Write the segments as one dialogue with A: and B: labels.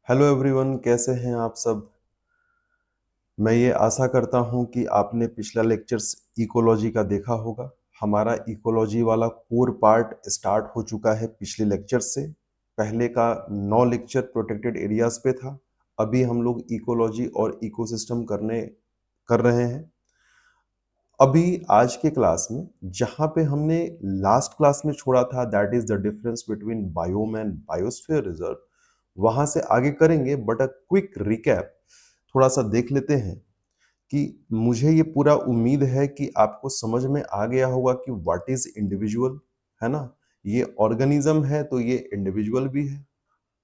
A: Hello everyone, कैसे हैं आप सब। मैं ये आशा करता हूँ कि आपने पिछला लेक्चर्स इकोलॉजी का देखा होगा। हमारा इकोलॉजी वाला कोर पार्ट स्टार्ट हो चुका है पिछले लेक्चर से। पहले का 9 लेक्चर प्रोटेक्टेड एरियाज पे था। अभी हम लोग इकोलॉजी और इकोसिस्टम कर रहे हैं। अभी आज के क्लास में जहाँ पे हमने लास्ट क्लास में छोड़ा था, that is the difference between biome and biosphere reserve, वहां से आगे करेंगे। बट अ क्विक रिकैप थोड़ा सा देख लेते हैं कि मुझे ये पूरा उम्मीद है कि आपको समझ में आ गया होगा कि व्हाट इज इंडिविजुअल, है ना। ये ऑर्गेनिज्म है तो ये इंडिविजुअल भी है,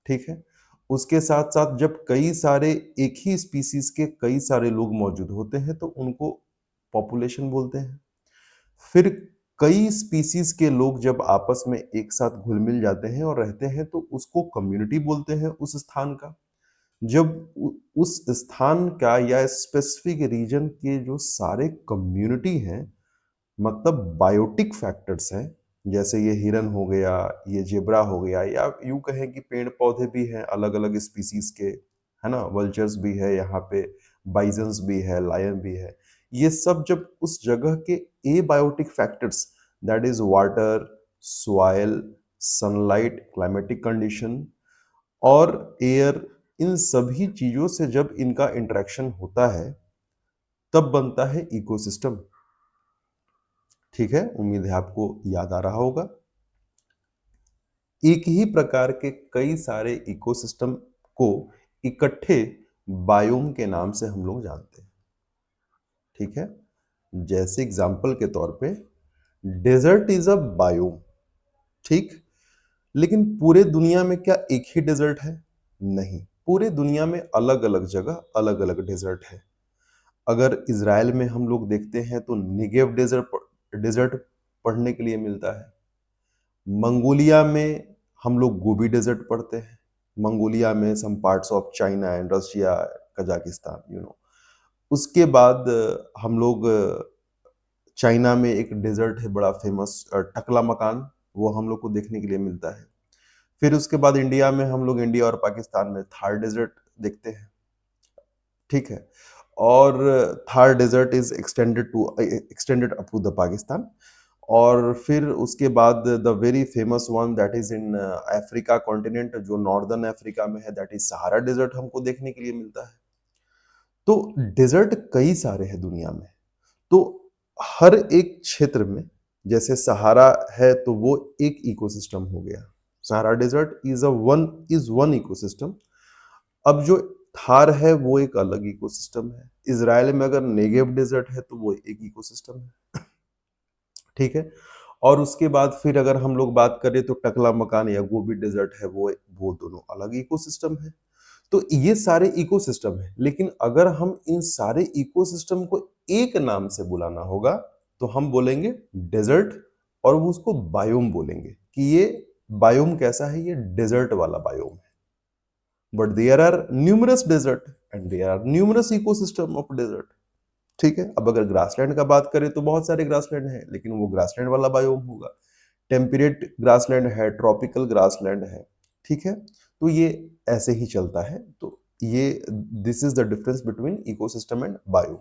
A: ठीक है। उसके साथ साथ जब कई सारे एक ही स्पीसीज के कई सारे लोग मौजूद होते हैं तो उनको पॉपुलेशन बोलते हैं। फिर कई स्पीसीज के लोग जब आपस में एक साथ घुल मिल जाते हैं और रहते हैं तो उसको कम्युनिटी बोलते हैं उस स्थान का। जब उस स्थान का या स्पेसिफिक रीजन के जो सारे कम्युनिटी हैं, मतलब बायोटिक फैक्टर्स हैं, जैसे ये हिरन हो गया, ये जेब्रा हो गया, या यूं कहें कि पेड़ पौधे भी हैं अलग अलग स्पीसीज के, है ना। वल्चर्स भी है यहाँ पे, बाइजन्स भी है, लायन भी है। ये सब जब उस जगह के abiotic factors, that is water, soil, sunlight, climatic condition और एयर, इन सभी चीजों से जब इनका इंटरेक्शन होता है तब बनता है इकोसिस्टम। ठीक है, उम्मीद है आपको याद आ रहा होगा। एक ही प्रकार के कई सारे इकोसिस्टम को इकट्ठे बायोम के नाम से हम लोग जानते हैं, ठीक है। जैसे एग्जांपल के तौर पे डेजर्ट इज अ बायोम, ठीक। लेकिन पूरे दुनिया में क्या एक ही डेजर्ट है? नहीं, पूरे दुनिया में अलग अलग जगह अलग अलग डेजर्ट है। अगर इज़राइल में हम लोग देखते हैं तो निगेव डेजर्ट पढ़ने के लिए मिलता है। मंगोलिया में हम लोग गोबी डेजर्ट पढ़ते हैं। मंगोलिया में some parts of China and Russia, Kazakhstan, उसके बाद हम लोग चाइना में एक डेजर्ट है बड़ा फेमस, टकला मकान, वो हम लोग को देखने के लिए मिलता है। फिर उसके बाद इंडिया में हम लोग इंडिया और पाकिस्तान में थार डेजर्ट देखते हैं, ठीक है। और Thar desert is extended up to the Pakistan. और फिर उसके बाद the very famous one that is in Africa continent, जो नॉर्दर्न अफ्रीका में है, दैट इज सहारा डेजर्ट हमको देखने के लिए मिलता है। तो डेजर्ट कई सारे हैं दुनिया में। तो हर एक क्षेत्र में, जैसे सहारा है तो वो एक इकोसिस्टम हो गया। Sahara desert is one ecosystem. अब जो थार है वो एक अलग इकोसिस्टम है। इजराइल में अगर नेगेव डेजर्ट है तो वो एक इकोसिस्टम है, ठीक है। और उसके बाद फिर अगर हम लोग बात करें तो टकला मकान या गोबी डेजर्ट है, वो दोनों अलग इकोसिस्टम है। तो ये सारे इकोसिस्टम है, लेकिन अगर हम इन सारे इकोसिस्टम को एक नाम से बुलाना होगा तो हम बोलेंगे डेजर्ट, और वो उसको बायोम बोलेंगे कि ये बायोम कैसा है, ये डेजर्ट वाला बायोम है। But there are numerous desert and there are numerous ecosystem of desert, ठीक है। अब अगर ग्रासलैंड का बात करें तो बहुत सारे ग्रासलैंड है, लेकिन वो ग्रासलैंड वाला बायोम होगा। टेम्परेट ग्रासलैंड है, ट्रॉपिकल ग्रासलैंड है, ठीक है। तो ये ऐसे ही चलता है। तो ये this is the difference between ecosystem and biome.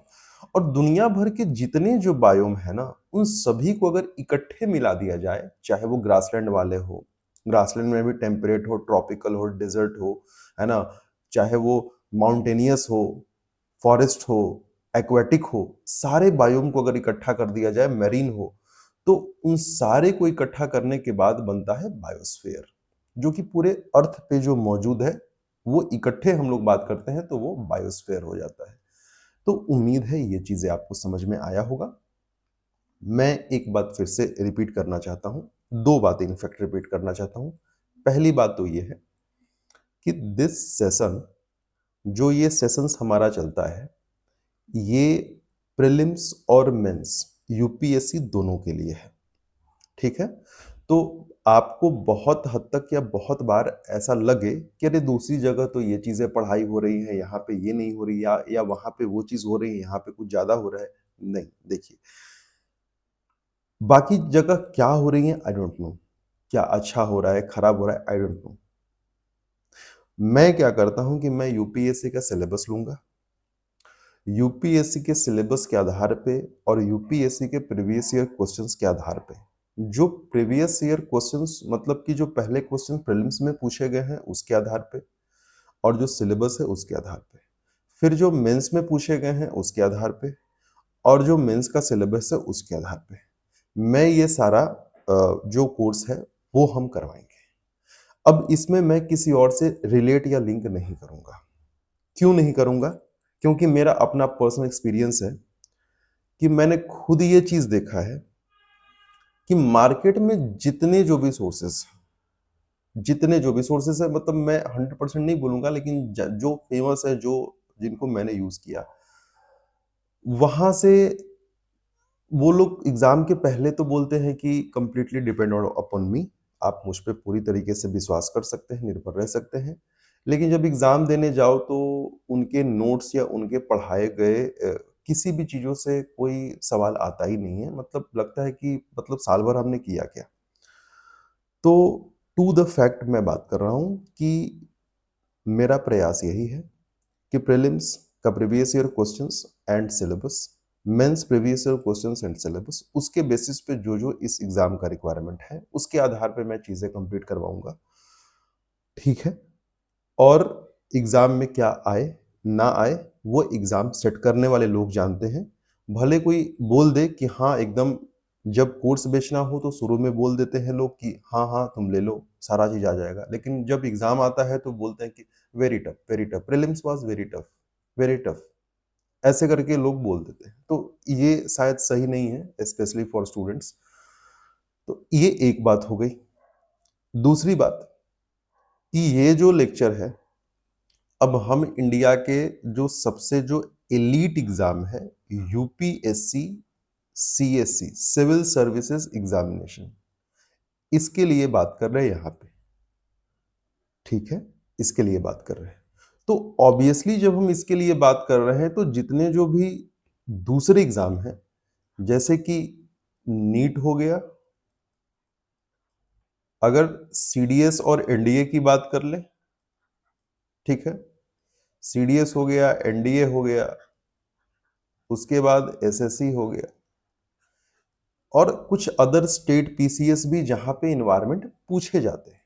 A: और दुनिया भर के जितने जो बायोम है ना, उन सभी को अगर इकट्ठे मिला दिया जाए, चाहे वो ग्रासलैंड वाले हो, ग्रासलैंड में भी टेम्परेट हो, ट्रॉपिकल हो, डेजर्ट हो, है ना, चाहे वो माउंटेनियस हो, फॉरेस्ट हो, एक्वेटिक हो, सारे बायोम को अगर इकट्ठा कर दिया जाए, मैरीन हो, तो उन सारे को इकट्ठा करने के बाद बनता है बायोस्फीयर, जो कि पूरे अर्थ पे जो मौजूद है वो इकट्ठे हम लोग बात करते हैं तो वो बायोस्फीयर हो जाता है। तो उम्मीद है ये चीजें आपको समझ में आया होगा। मैं एक बात फिर से रिपीट करना चाहता हूँ, दो बातें इनफैक्ट रिपीट करना चाहता हूँ। पहली बात तो ये है कि दिस सेशन, जो ये सेशंस हमारा चलता है, ये प्रीलिम्स और मेंस, यूपीएससी दोनों के लिए है, ठीक है। तो आपको बहुत हद तक या बहुत बार ऐसा लगे कि अरे दूसरी जगह तो ये चीजें पढ़ाई हो रही है, यहाँ पे ये नहीं हो रही, या वहां पे वो चीज हो रही है, यहाँ पे कुछ ज्यादा हो रहा है। नहीं, देखिए, बाकी जगह क्या हो रही है आई डोंट नो, क्या अच्छा हो रहा है, खराब हो रहा है आई डोंट नो। मैं क्या करता हूँ कि मैं यूपीएससी का सिलेबस लूँगा। यूपीएससी के सिलेबस के आधार पे और यूपीएससी के प्रीवियस ईयर क्वेश्चंस के आधार पे, जो प्रीवियस ईयर क्वेश्चंस मतलब कि जो पहले क्वेश्चन प्रीलिम्स में पूछे गए हैं उसके आधार पे और जो सिलेबस है उसके आधार पे, फिर जो मेंस में पूछे गए हैं उसके आधार पे और जो मेंस का सिलेबस है उसके आधार पे, मैं ये सारा जो कोर्स है वो हम करवाएँगे। अब इसमें मैं किसी और से रिलेट या लिंक नहीं करूँगा। क्यों नहीं करूँगा? क्योंकि मेरा अपना पर्सनल एक्सपीरियंस है कि मैंने खुद ये चीज़ देखा है कि मार्केट में जितने जो भी सोर्सेस है मतलब मैं 100% नहीं बोलूँगा लेकिन जो फेमस है, जो जिनको मैंने यूज़ किया, वहाँ से वो लोग एग्ज़ाम के पहले तो बोलते हैं कि कंप्लीटली डिपेंड अपॉन मी, आप मुझ पे पूरी तरीके से विश्वास कर सकते हैं, निर्भर रह सकते हैं। लेकिन जब एग्ज़ाम देने जाओ तो उनके नोट्स या उनके पढ़ाए गए किसी भी चीज़ों से कोई सवाल आता ही नहीं है। मतलब लगता है कि मतलब साल भर हमने किया क्या? तो टू द फैक्ट मैं बात कर रहा हूँ कि मेरा प्रयास यही है कि प्रीलिम्स का previous year questions and syllabus, mains previous year questions and syllabus, उसके बेसिस पे जो-जो इस एग्ज़ाम का रिक्वायरमेंट है, उसके आधार पे मैं चीज़ें कंप्लीट करवाऊँगा, ठीक है? और एग्ज़ाम में क्या आए, ना आए, वो एग्ज़ाम सेट करने वाले लोग जानते हैं। भले कोई बोल दे कि हाँ, एकदम जब कोर्स बेचना हो तो शुरू में बोल देते हैं लोग कि हाँ, हाँ, तुम ले लो, सारा चीज़ आ जाएगा। लेकिन जब एग्ज़ाम आता है तो बोलते हैं कि very tough, prelims was very tough, ऐसे करके लोग बोल देते हैं। तो ये शायद सही नहीं है, स्पेशली फॉर स्टूडेंट्स। तो ये एक बात हो गई। दूसरी बात कि ये जो लेक्चर है, अब हम इंडिया के जो सबसे जो एलीट एग्जाम है, UPSC CSC, civil services examination, इसके लिए बात कर रहे हैं यहाँ पे, ठीक है? इसके लिए बात कर रहे हैं। तो ऑब्वियसली जब हम इसके लिए बात कर रहे हैं तो जितने जो भी दूसरे एग्जाम हैं, जैसे कि नीट हो गया, अगर सीडीएस और एनडीए की बात कर लें, ठीक है? सीडीएस हो गया, एनडीए हो गया, उसके बाद एसएससी हो गया और कुछ अदर स्टेट पीसीएस भी जहां पे इन्वायरमेंट पूछे जाते हैं,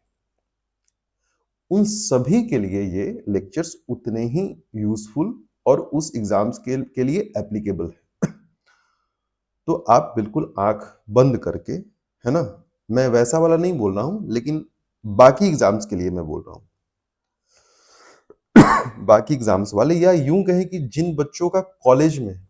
A: उन सभी के लिए ये लेक्चर्स उतने ही यूजफुल और उस एग्जाम्स के लिए एप्लीकेबल है। तो आप बिल्कुल आंख बंद करके, है ना, मैं वैसा वाला नहीं बोल रहा हूं लेकिन बाकी एग्जाम्स के लिए मैं बोल रहा हूं, बाकी एग्जाम्स वाले, या यूं कहें कि जिन बच्चों का कॉलेज में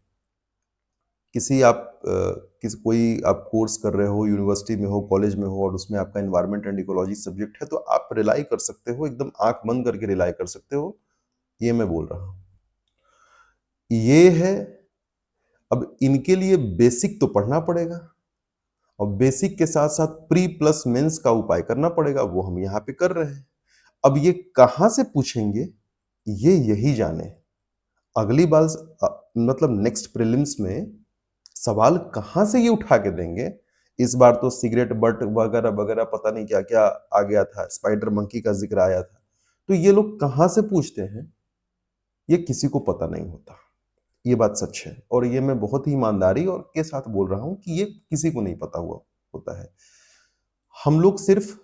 A: किसी आप किसी कोई आप कोर्स कर रहे हो, यूनिवर्सिटी में हो, कॉलेज में हो और उसमें आपका एनवायरनमेंट एंड इकोलॉजी सब्जेक्ट है, तो आप रिलाई कर सकते हो, एकदम आंख बंद करके रिलाई कर सकते हो, ये मैं बोल रहा हूँ। ये है, अब इनके लिए बेसिक तो पढ़ना पड़ेगा और बेसिक के साथ साथ प्री प्लस मेंस का उपाय करना पड़ेगा, वो हम यहाँ पे कर रहे हैं। अब ये कहाँ से पूछेंगे, ये यही जाने। अगली बार मतलब नेक्स्ट प्रीलिम्स में सवाल कहाँ से ये उठा के देंगे, इस बार तो सिगरेट बट वगैरह वगैरह पता नहीं क्या क्या आ गया था, स्पाइडर मंकी का जिक्र आया था, तो ये लोग कहाँ से पूछते हैं, ये किसी को पता नहीं होता। ये बात सच है और ये मैं बहुत ही ईमानदारी और के साथ बोल रहा हूं कि ये किसी को नहीं पता हुआ होता है। हम लोग सिर्फ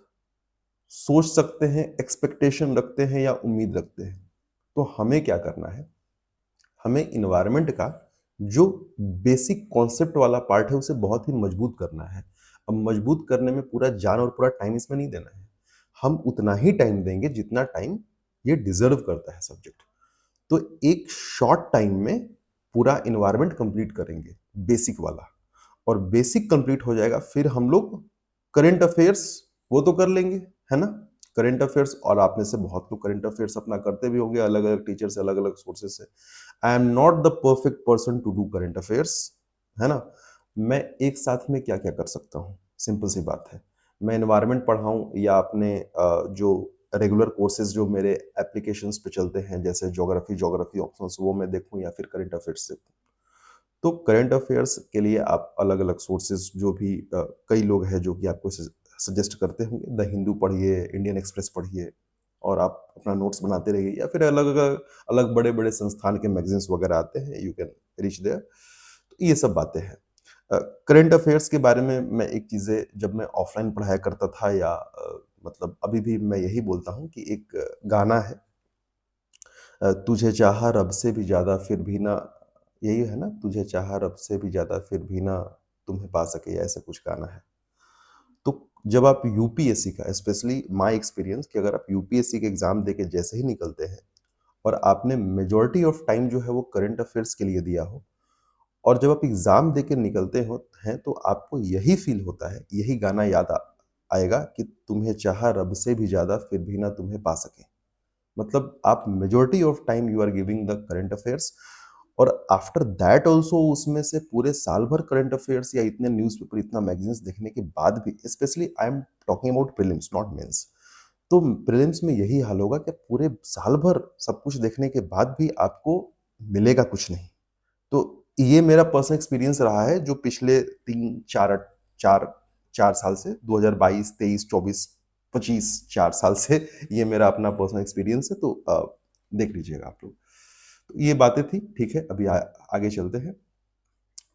A: सोच सकते हैं, एक्सपेक्टेशन रखते हैं या उम्मीद रखते हैं। तो हमें क्या करना है, हमें इन्वायरमेंट का जो बेसिक कॉन्सेप्ट वाला पार्ट है उसे बहुत ही मजबूत करना है। अब मजबूत करने में पूरा जान और पूरा टाइम इसमें नहीं देना है, हम उतना ही टाइम देंगे जितना टाइम ये डिजर्व करता है सब्जेक्ट। तो एक शॉर्ट टाइम में पूरा इन्वायरमेंट कंप्लीट करेंगे, बेसिक वाला, और बेसिक कंप्लीट हो जाएगा फिर हम लोग करंट अफेयर्स वो तो कर लेंगे, है ना? करंट अफेयर्स, और आप में से बहुत लोग करंट अफेयर्स अपना करते भी होंगे, अलग अलग टीचर से, अलग अलग सोर्सेज से। I am not the perfect person to do current affairs, है ना? मैं एक साथ में क्या क्या कर सकता हूँ, सिंपल सी बात है, मैं एनवायरनमेंट पढ़ाऊँ या अपने जो रेगुलर कोर्सेज जो मेरे एप्लीकेशंस पे चलते हैं, जैसे ज्योग्राफी ऑप्शंस, वो मैं देखूँ या फिर करंट अफेयर्स देखूँ। तो करंट अफेयर्स के लिए आप अलग अलग सोर्सेज जो भी कई लोग हैं जो कि आपको सजेस्ट करते होंगे, द हिंदू पढ़िए, इंडियन एक्सप्रेस पढ़िए, और आप अपना नोट्स बनाते रहिए, या फिर अलग बड़े-बड़े संस्थान के मैगज़ीन्स वगैरह आते हैं, यू कैन रीच देयर। तो ये सब बातें हैं। करंट अफ़ेयर्स के बारे में मैं एक चीज़ें जब मैं ऑफ़लाइन पढ़ाया करता था, या मतलब अभी भी मैं यही बोलता हूँ कि एक गाना है, तुझे चाहा रब से भी ज़्यादा फिर भी ना, यही है ना? तुझे चाहा रब से भी ज़्यादा फिर भी ना तुम्हें पा सके, या ऐसा कुछ गाना है। तो जब आप यूपीएससी का, स्पेशली माय एक्सपीरियंस, कि अगर आप यूपीएससी के एग्ज़ाम देके जैसे ही निकलते हैं और आपने मेजॉरिटी ऑफ टाइम जो है वो करंट अफ़ेयर्स के लिए दिया हो, और जब आप एग्ज़ाम देके निकलते हो हैं, तो आपको यही फ़ील होता है, यही गाना याद आएगा कि तुम्हें चाहा रब से भी ज़्यादा फिर भी ना तुम्हें पा सके। मतलब आप majority of time you are giving the current affairs, और आफ्टर दैट ऑल्सो उसमें से पूरे साल भर करंट अफेयर्स या इतने न्यूज़पेपर, इतना मैगज़ीन्स देखने के बाद भी, specially I am talking about prelims not mains. तो प्रीलिम्स में यही हाल होगा कि पूरे साल भर सब कुछ देखने के बाद भी आपको मिलेगा कुछ नहीं। तो ये मेरा पर्सनल एक्सपीरियंस रहा है, जो पिछले 3, 4 4 साल से 2022, 23, 24, 25 4 साल से ये मेरा अपना पर्सनल एक्सपीरियंस है, तो देख लीजिएगा आप लोग। तो ये बातें थी, ठीक है, अभी आगे चलते हैं।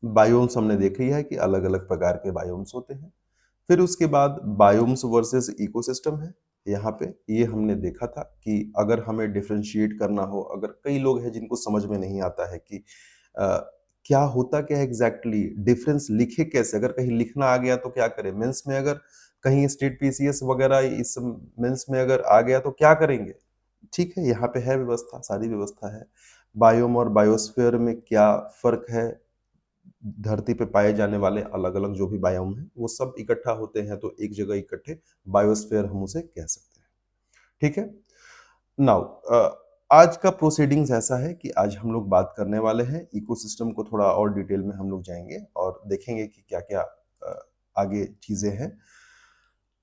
A: बायोम्स हमने देख लिया है कि अलग-अलग प्रकार के बायोम्स होते हैं। फिर उसके बाद बायोम्स वर्सेस इकोसिस्टम है। यहाँ पे ये हमने देखा था कि अगर हमें डिफरेंशिएट करना हो, अगर कई लोग हैं जिनको समझ में नहीं आता है कि अ, क्या होता क्या है एग्ज़ैक्टली, डिफरेंस लिखे कैसे? अगर कहीं लिखना आ गया तो क्या करें? मेंस में अगर कहीं स्टेट पीसीएस वगैरह इस मेंस में अगर आ गया तो क्या करेंगे? ठीक है, यहाँ पे है व्यवस्था, सारी व्यवस्था है। बायोम और बायोस्फीयर में क्या फ़र्क है? धरती पे पाए जाने वाले अलग-अलग जो भी बायोम हैं, वो सब इकट्ठा होते हैं, तो एक जगह इकट्ठे बायोस्फीयर हम उसे कह सकते हैं। ठीक है? नाउ आज का प्रोसीडिंग्स ऐसा है कि आज हम लोग बात करने वाले हैं इकोसिस्टम को, थोड़ा और डिटेल में हम लोग जाएँगे और देखेंगे कि क्या-क्या आगे चीज़ें हैं।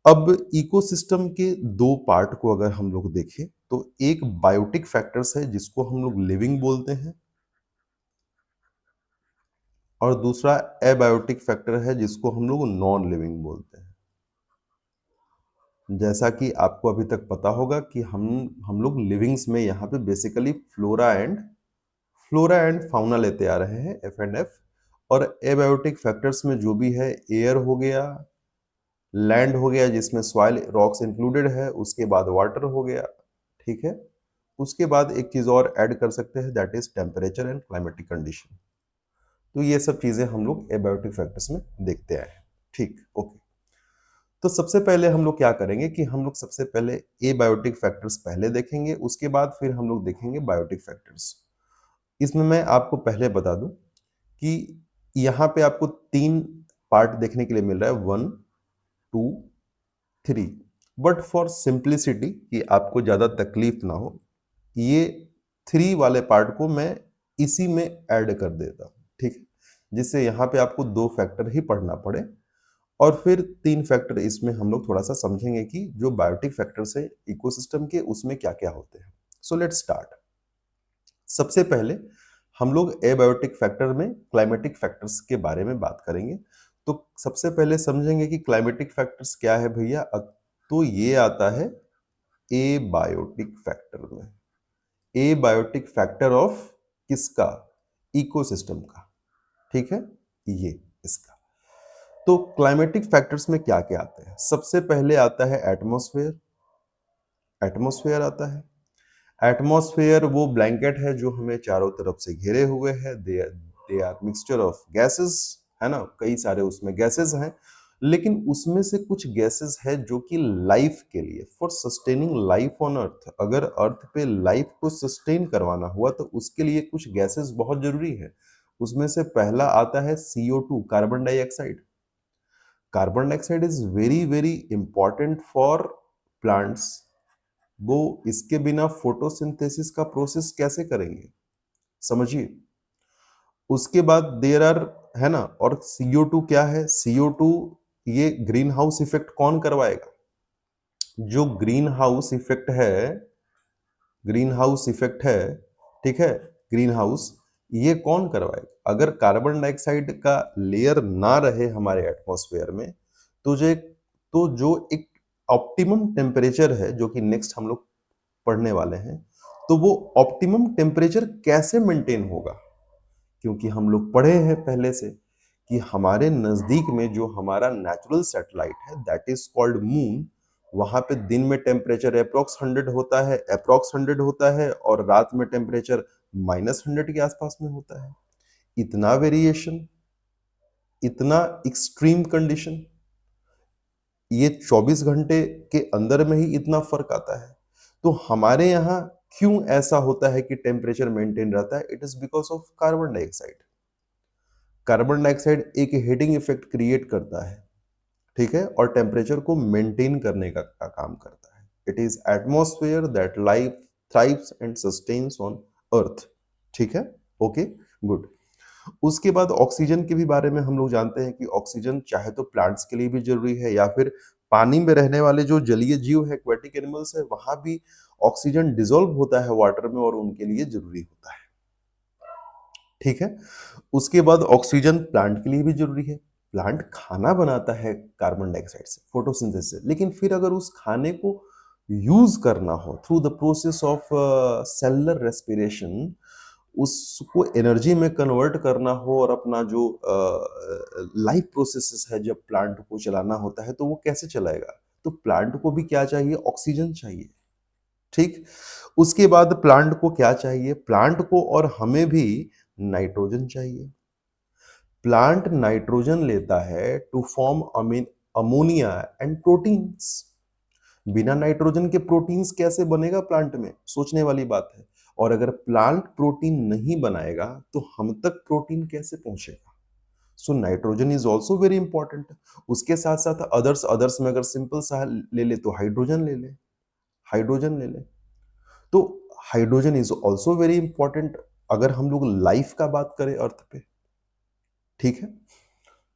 A: अब इकोसिस्टम के 2 पार्ट को अगर हम लोग देखें, तो एक बायोटिक फैक्टर्स है जिसको हम लोग लिविंग बोलते हैं, और दूसरा एबायोटिक फैक्टर है जिसको हम लोग नॉन लिविंग बोलते हैं। जैसा कि आपको अभी तक पता होगा कि हम लोग लिविंग्स में यहाँ पे बेसिकली फ्लोरा एंड फाउना लेते आ रहे हैं, एफ एंड एफ। और एबायोटिक फैक्टर्स में जो भी है, एयर हो गया, लैंड हो गया जिसमें सॉइल रॉक्स इंक्लूडेड है, उसके बाद वाटर हो गया, ठीक है। उसके बाद एक चीज और ऐड कर सकते हैं, that is temperature and climatic condition. तो ये सब चीजें हम लोग एबायोटिक फैक्टर्स में देखते आए हैं। ठीक, ओके। तो सबसे पहले हम लोग क्या करेंगे कि हम लोग सबसे पहले एबायोटिक फैक्टर्स पहले देखेंगे, उसके बाद फिर हम लोग देखेंगे बायोटिक फैक्टर्स। इसमें मैं आपको पहले बता दूं कि यहाँ पे आपको 3 पार्ट देखने के लिए मिल रहा है, 1, 2, 3। बट फॉर सिंप्लिसिटी, कि आपको ज़्यादा तकलीफ ना हो, ये 3 वाले पार्ट को मैं इसी में ऐड कर देता हूँ, ठीक है? जिससे यहाँ पे आपको 2 फैक्टर ही पढ़ना पड़े, और फिर 3 फैक्टर इसमें हम लोग थोड़ा-सा समझेंगे कि जो बायोटिक फैक्टर्स है इकोसिस्टम के, उसमें क्या-क्या होते हैं। So let's start. सबसे पहले हम लोग एबायोटिक फैक्टर में क्लाइमेटिक फैक्टर्स के बारे में बात करेंगे। तो सबसे पहले समझेंगे कि क्लाइमेटिक फैक्टर्स क्या है भैया। तो ये आता है एबायोटिक फैक्टर में। एबायोटिक फैक्टर ऑफ किसका? इकोसिस्टम का, ठीक है? ये इसका। तो क्लाइमेटिक फैक्टर्स में क्या-क्या आते हैं? सबसे पहले आता है एटमॉस्फेयर। एटमॉस्फेयर आता है। एटमॉस्फेयर वो ब्लैंकेट है जो हमें चारों तरफ से घेरे हुए है। They are mixture of gases, है ना? कई सारे उसमें गैसेस हैं, लेकिन उसमें से कुछ गैसेस है जो कि लाइफ के लिए, for sustaining life on earth, अगर अर्थ पे लाइफ को सस्टेन करवाना हुआ तो उसके लिए कुछ गैसेस बहुत जरूरी है। उसमें से पहला आता है CO2, carbon dioxide. Carbon dioxide is very very important for plants. वो इसके बिना फोटोसिंथेसिस का प्रोसेस कैसे करेंगे? समझिए। उसके बाद देयर आर, है ना? और CO2 क्या है? CO2, ये ग्रीन हाउस इफेक्ट कौन करवाएगा? जो ग्रीन हाउस इफेक्ट है, ठीक है? ग्रीन हाउस, ये कौन करवाएगा? अगर कार्बन डाइऑक्साइड का लेयर ना रहे हमारे एटमॉस्फेयर में, तो जो एक ऑप्टिमम टेम्परेचर है, जो कि नेक्स्ट हम लोग पढ़ने वाले हैं, तो वो ऑप्टिमम टेम्परेचर कैसे मेंटेन होगा? क्योंकि हम लोग पढ़े हैं पहले से कि हमारे नज़दीक में जो हमारा नेचुरल सैटेलाइट है दैट इज़ कॉल्ड मून, वहाँ पे दिन में टेम्परेचर एप्रॉक्स 100 होता है और रात में टेम्परेचर -100 के आसपास में होता है। इतना वेरिएशन, इतना एक्सट्रीम कंडीशन, ये 24 घंटे के अंदर में ही इतना फ़र्क आता है। तो हमारे यहाँ क्यों ऐसा होता है कि टेम्परेचर मेंटेन रहता है? It is because of carbon dioxide. Carbon dioxide एक हीटिंग इफेक्ट क्रिएट करता है, ठीक है? और टेम्परेचर को मेंटेन करने का काम करता है। It is atmosphere that life thrives and sustains on earth, ठीक है? Okay, good. उसके बाद ऑक्सीजन के भी बारे में हम लोग जानते हैं कि ऑक्सीजन चाहे तो प्लांट्स के लिए भी ज़रूरी है या फिर पानी में रहने वाले जो जलीय जीव है, एक्वेटिक एनिमल्स है, वहाँ भी ऑक्सीजन डिसॉल्व होता है वाटर में और उनके लिए ज़रूरी होता है, ठीक है? उसके बाद ऑक्सीजन प्लांट के लिए भी ज़रूरी है। प्लांट खाना बनाता है कार्बन डाइऑक्साइड से, फोटोसिंथेसिस से, लेकिन फिर अगर उस खाने को यूज़ करना हो through the process of cellular respiration, उसको एनर्जी में कन्वर्ट करना हो और अपना जो लाइफ प्रोसेसेस है जब प्लांट को चलाना होता है, तो वो कैसे चलाएगा? तो प्लांट को भी क्या चाहिए? ऑक्सीजन चाहिए, ठीक? उसके बाद प्लांट को क्या चाहिए? प्लांट को और हमें भी नाइट्रोजन चाहिए। प्लांट नाइट्रोजन लेता है to form ammonia and proteins. बिना नाइट्रोजन के प्रोटीन्स कैसे बनेगा प्लांट में? सोचने वाली बात है। और अगर प्लांट प्रोटीन नहीं बनाएगा तो हम तक प्रोटीन कैसे पहुंचेगा? So nitrogen is also very important. उसके साथ साथ अदर्स अदर्स में अगर सिंपल सा ले ले तो हाइड्रोजन ले ले। तो hydrogen is also very important अगर हम लोग लाइफ का बात करें अर्थ पे, ठीक है?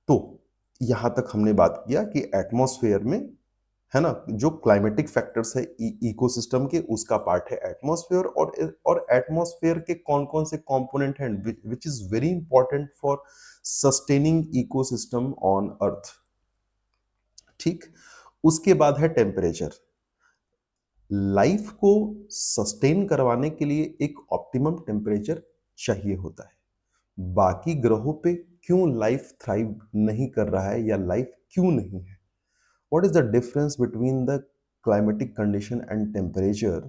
A: तो यहां तक हमने बात किया कि एटमॉस्फेयर में, है ना, जो क्लाइमेटिक फैक्टर्स है इकोसिस्टम के, उसका पार्ट है एटमॉस्फेयर। और एटमॉस्फेयर के कौन कौन से कंपोनेंट हैं which is very important for sustaining ecosystem on earth, ठीक? उसके बाद है टेम्परेचर। लाइफ को सस्टेन करवाने के लिए एक ऑप्टिमम टेम्परेचर चाहिए होता है। बाकी ग्रहों पे क्यों लाइफ थ्राइव नहीं कर रहा है या लाइफ क्यों नहीं है? What is the difference between the climatic condition and temperature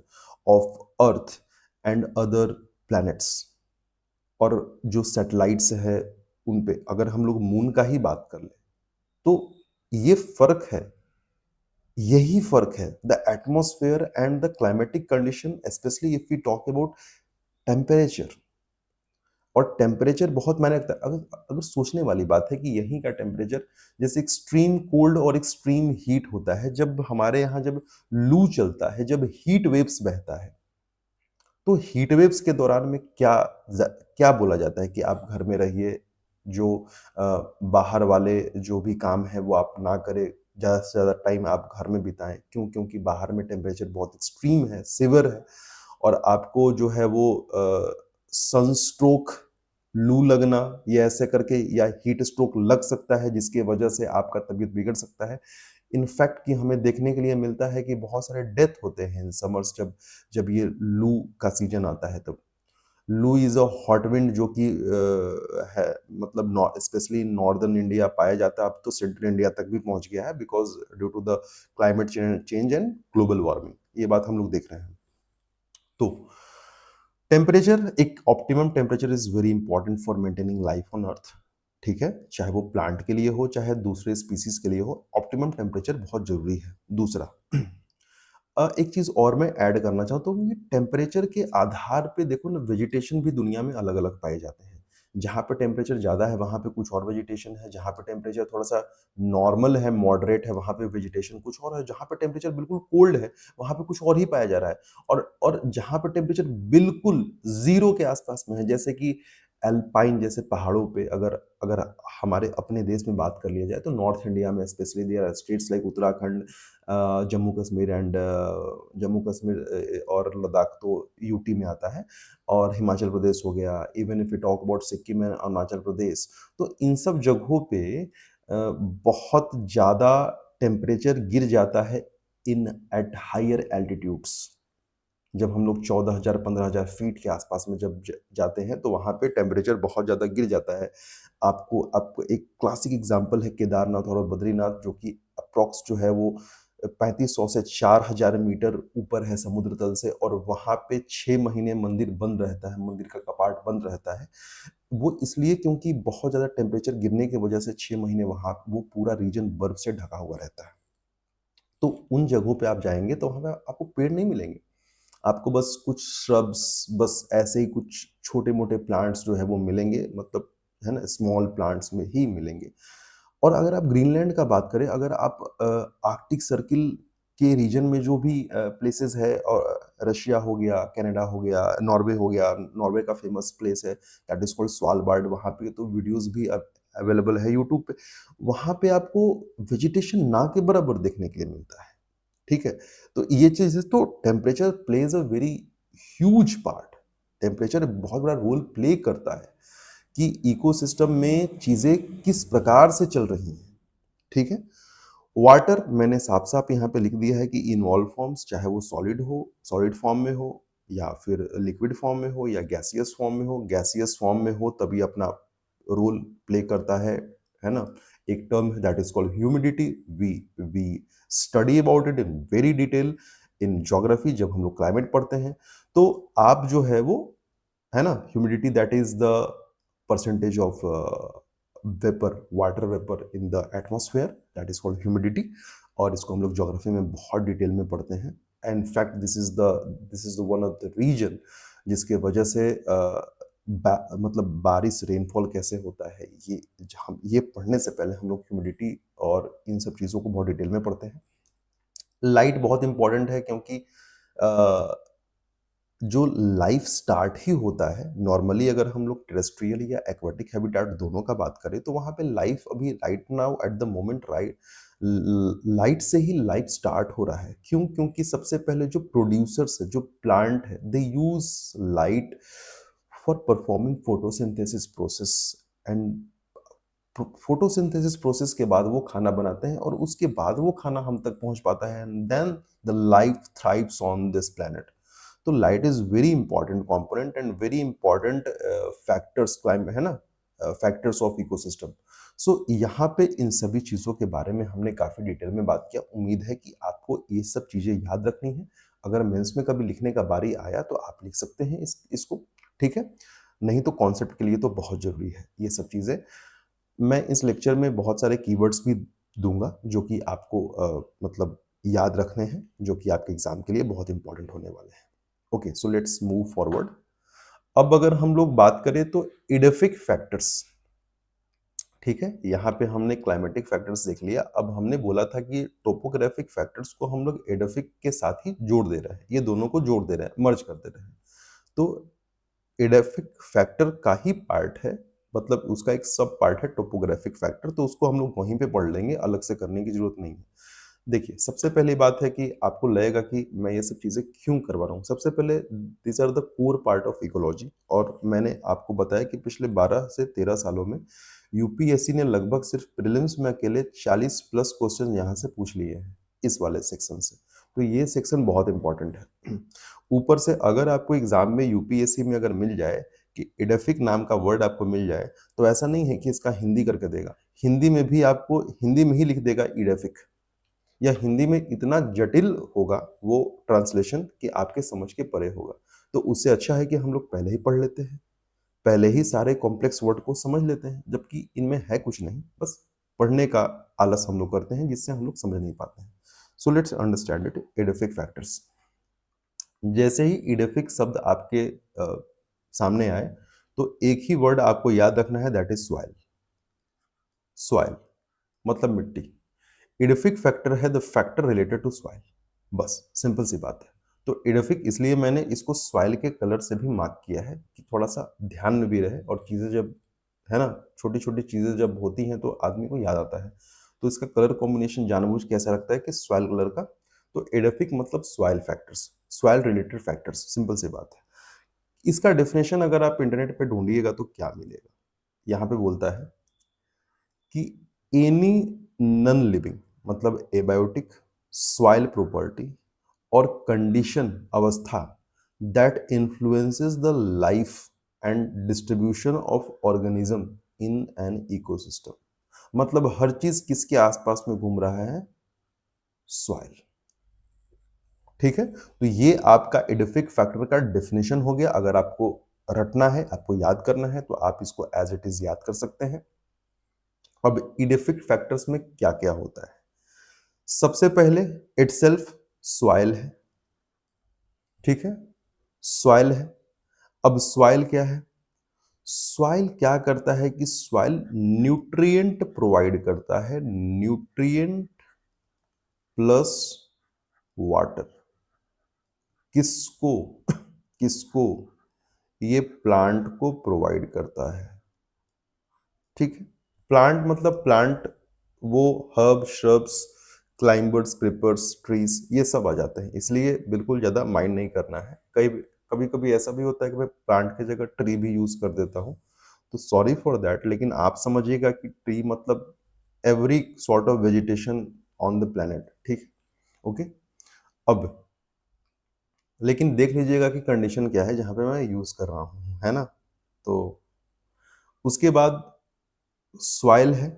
A: of Earth and other planets? और जो सैटेलाइट्स है उन पे अगर हम लोग मून का ही बात कर ले तो ये फर्क है, यही फर्क है, the atmosphere and the climatic condition, specially if we talk about temperature. और टेम्परेचर बहुत मायने रखता है। अगर अगर सोचने वाली बात है कि यहीं का टेम्परेचर, जैसे एक्सट्रीम कोल्ड और एक्सट्रीम हीट होता है, जब हमारे यहाँ जब लू चलता है, जब हीट वेव्स बहता है, तो हीट वेव्स के दौरान में क्या बोला जाता है कि आप घर में रहिए, जो बाहर वाले जो भी काम है वो आप ना करें, ज़्यादा से ज़्यादा टाइम आप घर में बिताएं। क्यों? क्योंकि बाहर में टेम्परेचर बहुत एक्सट्रीम है, सिवियर है, और आपको जो है वो सनस्ट्रोक, लू लगना, ये ऐसे करके या हीट स्ट्रोक लग सकता है जिसकी वजह से आपका तबीयत बिगड़ सकता है। इनफैक्ट कि हमें देखने के लिए मिलता है कि बहुत सारे डेथ होते हैं इन समर्स, जब जब ये लू का सीजन आता है तब। लू इज़ अ हॉट विंड जो कि है, मतलब स्पेशली नॉर्दर्न इंडिया पाया जाता है, अब तो सेंट्रल इंडिया तक भी पहुंच गया है because due to the climate change and global warming, ये बात हम लोग देख रहे हैं। तो टेम्परेचर, एक optimum temperature is very important for maintaining life on earth, ठीक है? चाहे वो प्लांट के लिए हो चाहे दूसरे स्पीसीज के लिए हो, ऑप्टिमम टेम्परेचर बहुत जरूरी है। दूसरा एक चीज और मैं ऐड करना चाहता हूँ कि टेम्परेचर के आधार पे देखो ना, वेजिटेशन भी दुनिया में अलग अलग पाए जाते हैं। जहाँ पे टेम्परेचर ज्यादा है वहां पे कुछ और वेजिटेशन है, जहाँ पे टेम्परेचर थोड़ा सा नॉर्मल है, मॉडरेट है, वहां पे वेजिटेशन कुछ और है, जहाँ पे टेम्परेचर बिल्कुल कोल्ड है वहां पे कुछ और ही पाया जा रहा है। और जहाँ पे टेम्परेचर बिल्कुल जीरो के आसपास में है, जैसे कि एल्पाइन जैसे पहाड़ों पे, अगर अगर हमारे अपने देश में बात कर लिया जाए तो नॉर्थ इंडिया में specially there are states like Uttarakhand, Jammu Kashmir and Jammu Kashmir और लद्दाख तो यूटी में आता है, और हिमाचल प्रदेश हो गया, even if you talk about Sikkim and Arunachal Pradesh, तो इन सब जगहों पे बहुत ज़्यादा टेम्परेचर गिर जाता है इन एट हायर एल्टीट्यूड्स। जब हम लोग 14,000 15,000 फीट के आसपास में जब जाते हैं तो वहाँ पे टेम्परेचर बहुत ज़्यादा गिर जाता है। आपको एक क्लासिक एग्जांपल है केदारनाथ और बद्रीनाथ, जो कि अप्रॉक्स जो है वो 3500 से 4000 मीटर ऊपर है समुद्र तल से, और वहाँ पे 6 महीने मंदिर बंद रहता है, मंदिर का कपाट बंद रहता है। वो इसलिए क्योंकि बहुत ज़्यादा टेम्परेचर गिरने की वजह से 6 महीने वहाँ वो पूरा रीजन बर्फ से ढका हुआ रहता है। तो उन जगहों पे आप जाएँगे तो वहाँ पे आपको पेड़ नहीं मिलेंगे। आपको बस कुछ श्रब्स, बस ऐसे ही कुछ छोटे-मोटे प्लांट्स जो है वो मिलेंगे, मतलब है ना, स्मॉल प्लांट्स में ही मिलेंगे। और अगर आप ग्रीनलैंड का बात करें, अगर आप आर्कटिक सर्किल के रीजन में जो भी प्लेसेस है, और रशिया हो गया, कनाडा हो गया, नॉर्वे हो गया, नॉर्वे का फेमस प्लेस है दैट इज़ कॉल्ड स्वालबार्ड, वहाँ पे तो वीडियोज़ भी अवेलेबल है यूट्यूब पे। वहाँ पे आपको वेजिटेशन ना के बराबर देखने के लिए मिलता है। ठीक है? तो ये चीज़ें, तो temperature plays a very huge part. Temperature बहुत बड़ा रोल प्ले करता है कि इकोसिस्टम में चीज़ें किस प्रकार से चल रही हैं, ठीक है? वाटर मैंने साफ-साफ यहाँ पे लिख दिया है कि इन ऑल फॉर्म्स, चाहे वो सॉलिड फॉर्म में हो, या फिर लिक्विड फॉर्म में हो, या गैसियस फॉर्म में हो। गैसियस फॉर्म में हो तभी अपना रोल प्ले करता है ना? एक टर्म है that is called humidity. We we study about it in very detail in geography, जब हम लोग क्लाइमेट पढ़ते हैं। तो आप जो है वो, है ना, humidity that is the percentage of vapour, water vapour in the atmosphere, that is called humidity. और इसको हम लोग ज्योग्राफी में बहुत डिटेल में पढ़ते हैं। In fact this is the one of the reason जिसके वजह से मतलब बारिश, रेनफॉल कैसे होता है, ये पढ़ने से पहले हम लोग ह्यूमिडिटी और इन सब चीज़ों को बहुत डिटेल में पढ़ते हैं। लाइट बहुत इंपॉर्टेंट है, क्योंकि अ, जो लाइफ स्टार्ट ही होता है नॉर्मली, अगर हम लोग टेरेस्ट्रियल या एक्वाटिक हैबिटेट दोनों का बात करें, तो वहाँ पे लाइफ अभी right now at the moment, light से ही लाइफ स्टार्ट हो रहा है। क्यों? क्योंकि सबसे पहले जो प्रोड्यूसर्स है, जो प्लांट है, they use light for performing photosynthesis process. And photosynthesis process के बाद वो खाना बनाते हैं, और उसके बाद वो खाना हम तक पहुंच पाता है, and then the life thrives on this planet. तो light is very important component and very important factors, climate है ना, फैक्टर्स ऑफ इकोसिस्टम। सो यहाँ पे इन सभी चीज़ों के बारे में हमने काफ़ी डिटेल में बात किया। उम्मीद है कि आपको ये सब चीज़ें याद रखनी है। अगर मेंस में कभी लिखने का बारी आया तो आप लिख सकते हैं इसको, ठीक है? नहीं तो कॉन्सेप्ट के लिए तो बहुत ज़रूरी है ये सब चीज़ें। मैं इस लेक्चर में बहुत सारे कीवर्ड्स भी दूँगा, जो कि आपको मतलब याद रखने हैं, जो कि आपके एग्ज़ाम के लिए बहुत इंपॉर्टेंट होने वाले हैं। Okay, so let's move forward. अब अगर हम लोग बात करें तो एडफिक फैक्टर्स, ठीक है? यहाँ पे हमने क्लाइमेटिक फैक्टर्स देख लिया। अब हमने बोला था कि टोपोग्राफिक फैक्टर्स को हम लोग एडफिक के साथ ही जोड़ दे रहे हैं। ये दोनों को जोड़ दे रहे हैं, मर्ज कर दे रहे हैं। तो एडेफिक फैक्टर का ही पार्ट है, मतलब उसका एक सब पार्ट है टोपोग्राफिक फैक्टर, तो उसको हम लोग वहीं पे पढ़ लेंगे, अलग से करने की जरूरत नहीं है। देखिए, सबसे पहली बात है कि आपको लगेगा कि मैं ये सब चीज़ें क्यों करवा रहा हूँ। सबसे पहले, these are the core part of ecology, और मैंने आपको बताया कि पिछले 12 से 13 सालों में यूपीएससी ने लगभग सिर्फ प्रीलिम्स में अकेले 40 प्लस क्वेश्चन यहाँ से पूछ लिए हैं, इस वाले सेक्शन से। तो ये सेक्शन बहुत इंपॉर्टेंट है। ऊपर से अगर आपको एग्जाम में यूपीएससी में अगर मिल जाए कि एडेफिक नाम का वर्ड आपको मिल जाए, तो ऐसा नहीं है कि इसका हिंदी करके देगा। हिंदी में भी आपको हिंदी में ही लिख देगा इडेफिक, या हिंदी में इतना जटिल होगा वो ट्रांसलेशन कि आपके समझ के परे होगा। तो उससे अच्छा है कि हम लोग पहले ही पढ़ लेते हैं, पहले ही सारे कॉम्प्लेक्स वर्ड को समझ लेते हैं, जबकि इनमें है कुछ नहीं, बस पढ़ने का आलस हम लोग करते हैं, जिससे हम लोग समझ नहीं पाते हैं। So let's understand it, edaphic factors. जैसे ही इडेफिक शब्द आपके सामने आए, तो एक ही वर्ड आपको याद रखना है, दैट इज सॉइल। सॉइल मतलब मिट्टी। इडेफिक फैक्टर है the factor related to soil, बस सिंपल सी बात है। तो इडेफिक इसलिए मैंने इसको सॉइल के कलर से भी मार्क किया है कि थोड़ा सा ध्यान में भी रहे, और चीज़ें जब, है ना, छोटी छोटी चीज़ें जब होती हैं तो आदमी को याद आता है। तो इसका कलर कॉम्बिनेशन जानबूझ के ऐसा लगता है कि सॉइल कलर का। तो एडेफिक मतलब soil factors, soil related factors, simple सी बात है। इसका डेफिनेशन अगर आप इंटरनेट पे ढूंढिएगा तो क्या मिलेगा? यहाँ पे बोलता है कि एनी नॉन लिविंग, मतलब एबायोटिक, सॉइल प्रॉपर्टी और कंडीशन, अवस्था that influences the life and distribution of organism in an ecosystem. मतलब हर चीज किसके आसपास में घूम रहा है? सॉइल। ठीक है, तो ये आपका एडिफिक फैक्टर का डेफिनेशन हो गया। अगर आपको रटना है, आपको याद करना है, तो आप इसको एज इट इज याद कर सकते हैं। अब इडिफिक फैक्टर्स में क्या क्या होता है? सबसे पहले इटसेल्फ सॉइल है। ठीक है, सॉइल है। अब सॉइल क्या है? सॉइल क्या करता है कि सॉइल न्यूट्रिएंट प्रोवाइड करता है, न्यूट्रिएंट प्लस वाटर। किसको? किसको? ये प्लांट को प्रोवाइड करता है। ठीक है, प्लांट मतलब प्लांट वो herb shrubs climbers creepers trees ये सब आ जाते हैं, इसलिए बिल्कुल ज्यादा माइंड नहीं करना है। कई कभी कभी ऐसा भी होता है कि मैं प्लांट की जगह ट्री भी यूज कर देता हूँ, तो सॉरी फॉर दैट, लेकिन आप समझिएगा कि ट्री मतलब every sort of vegetation on the planet. ठीक, ओके। अब लेकिन देख लीजिएगा कि कंडीशन क्या है जहां पे मैं यूज कर रहा हूँ, है ना? तो उसके बाद सॉइल है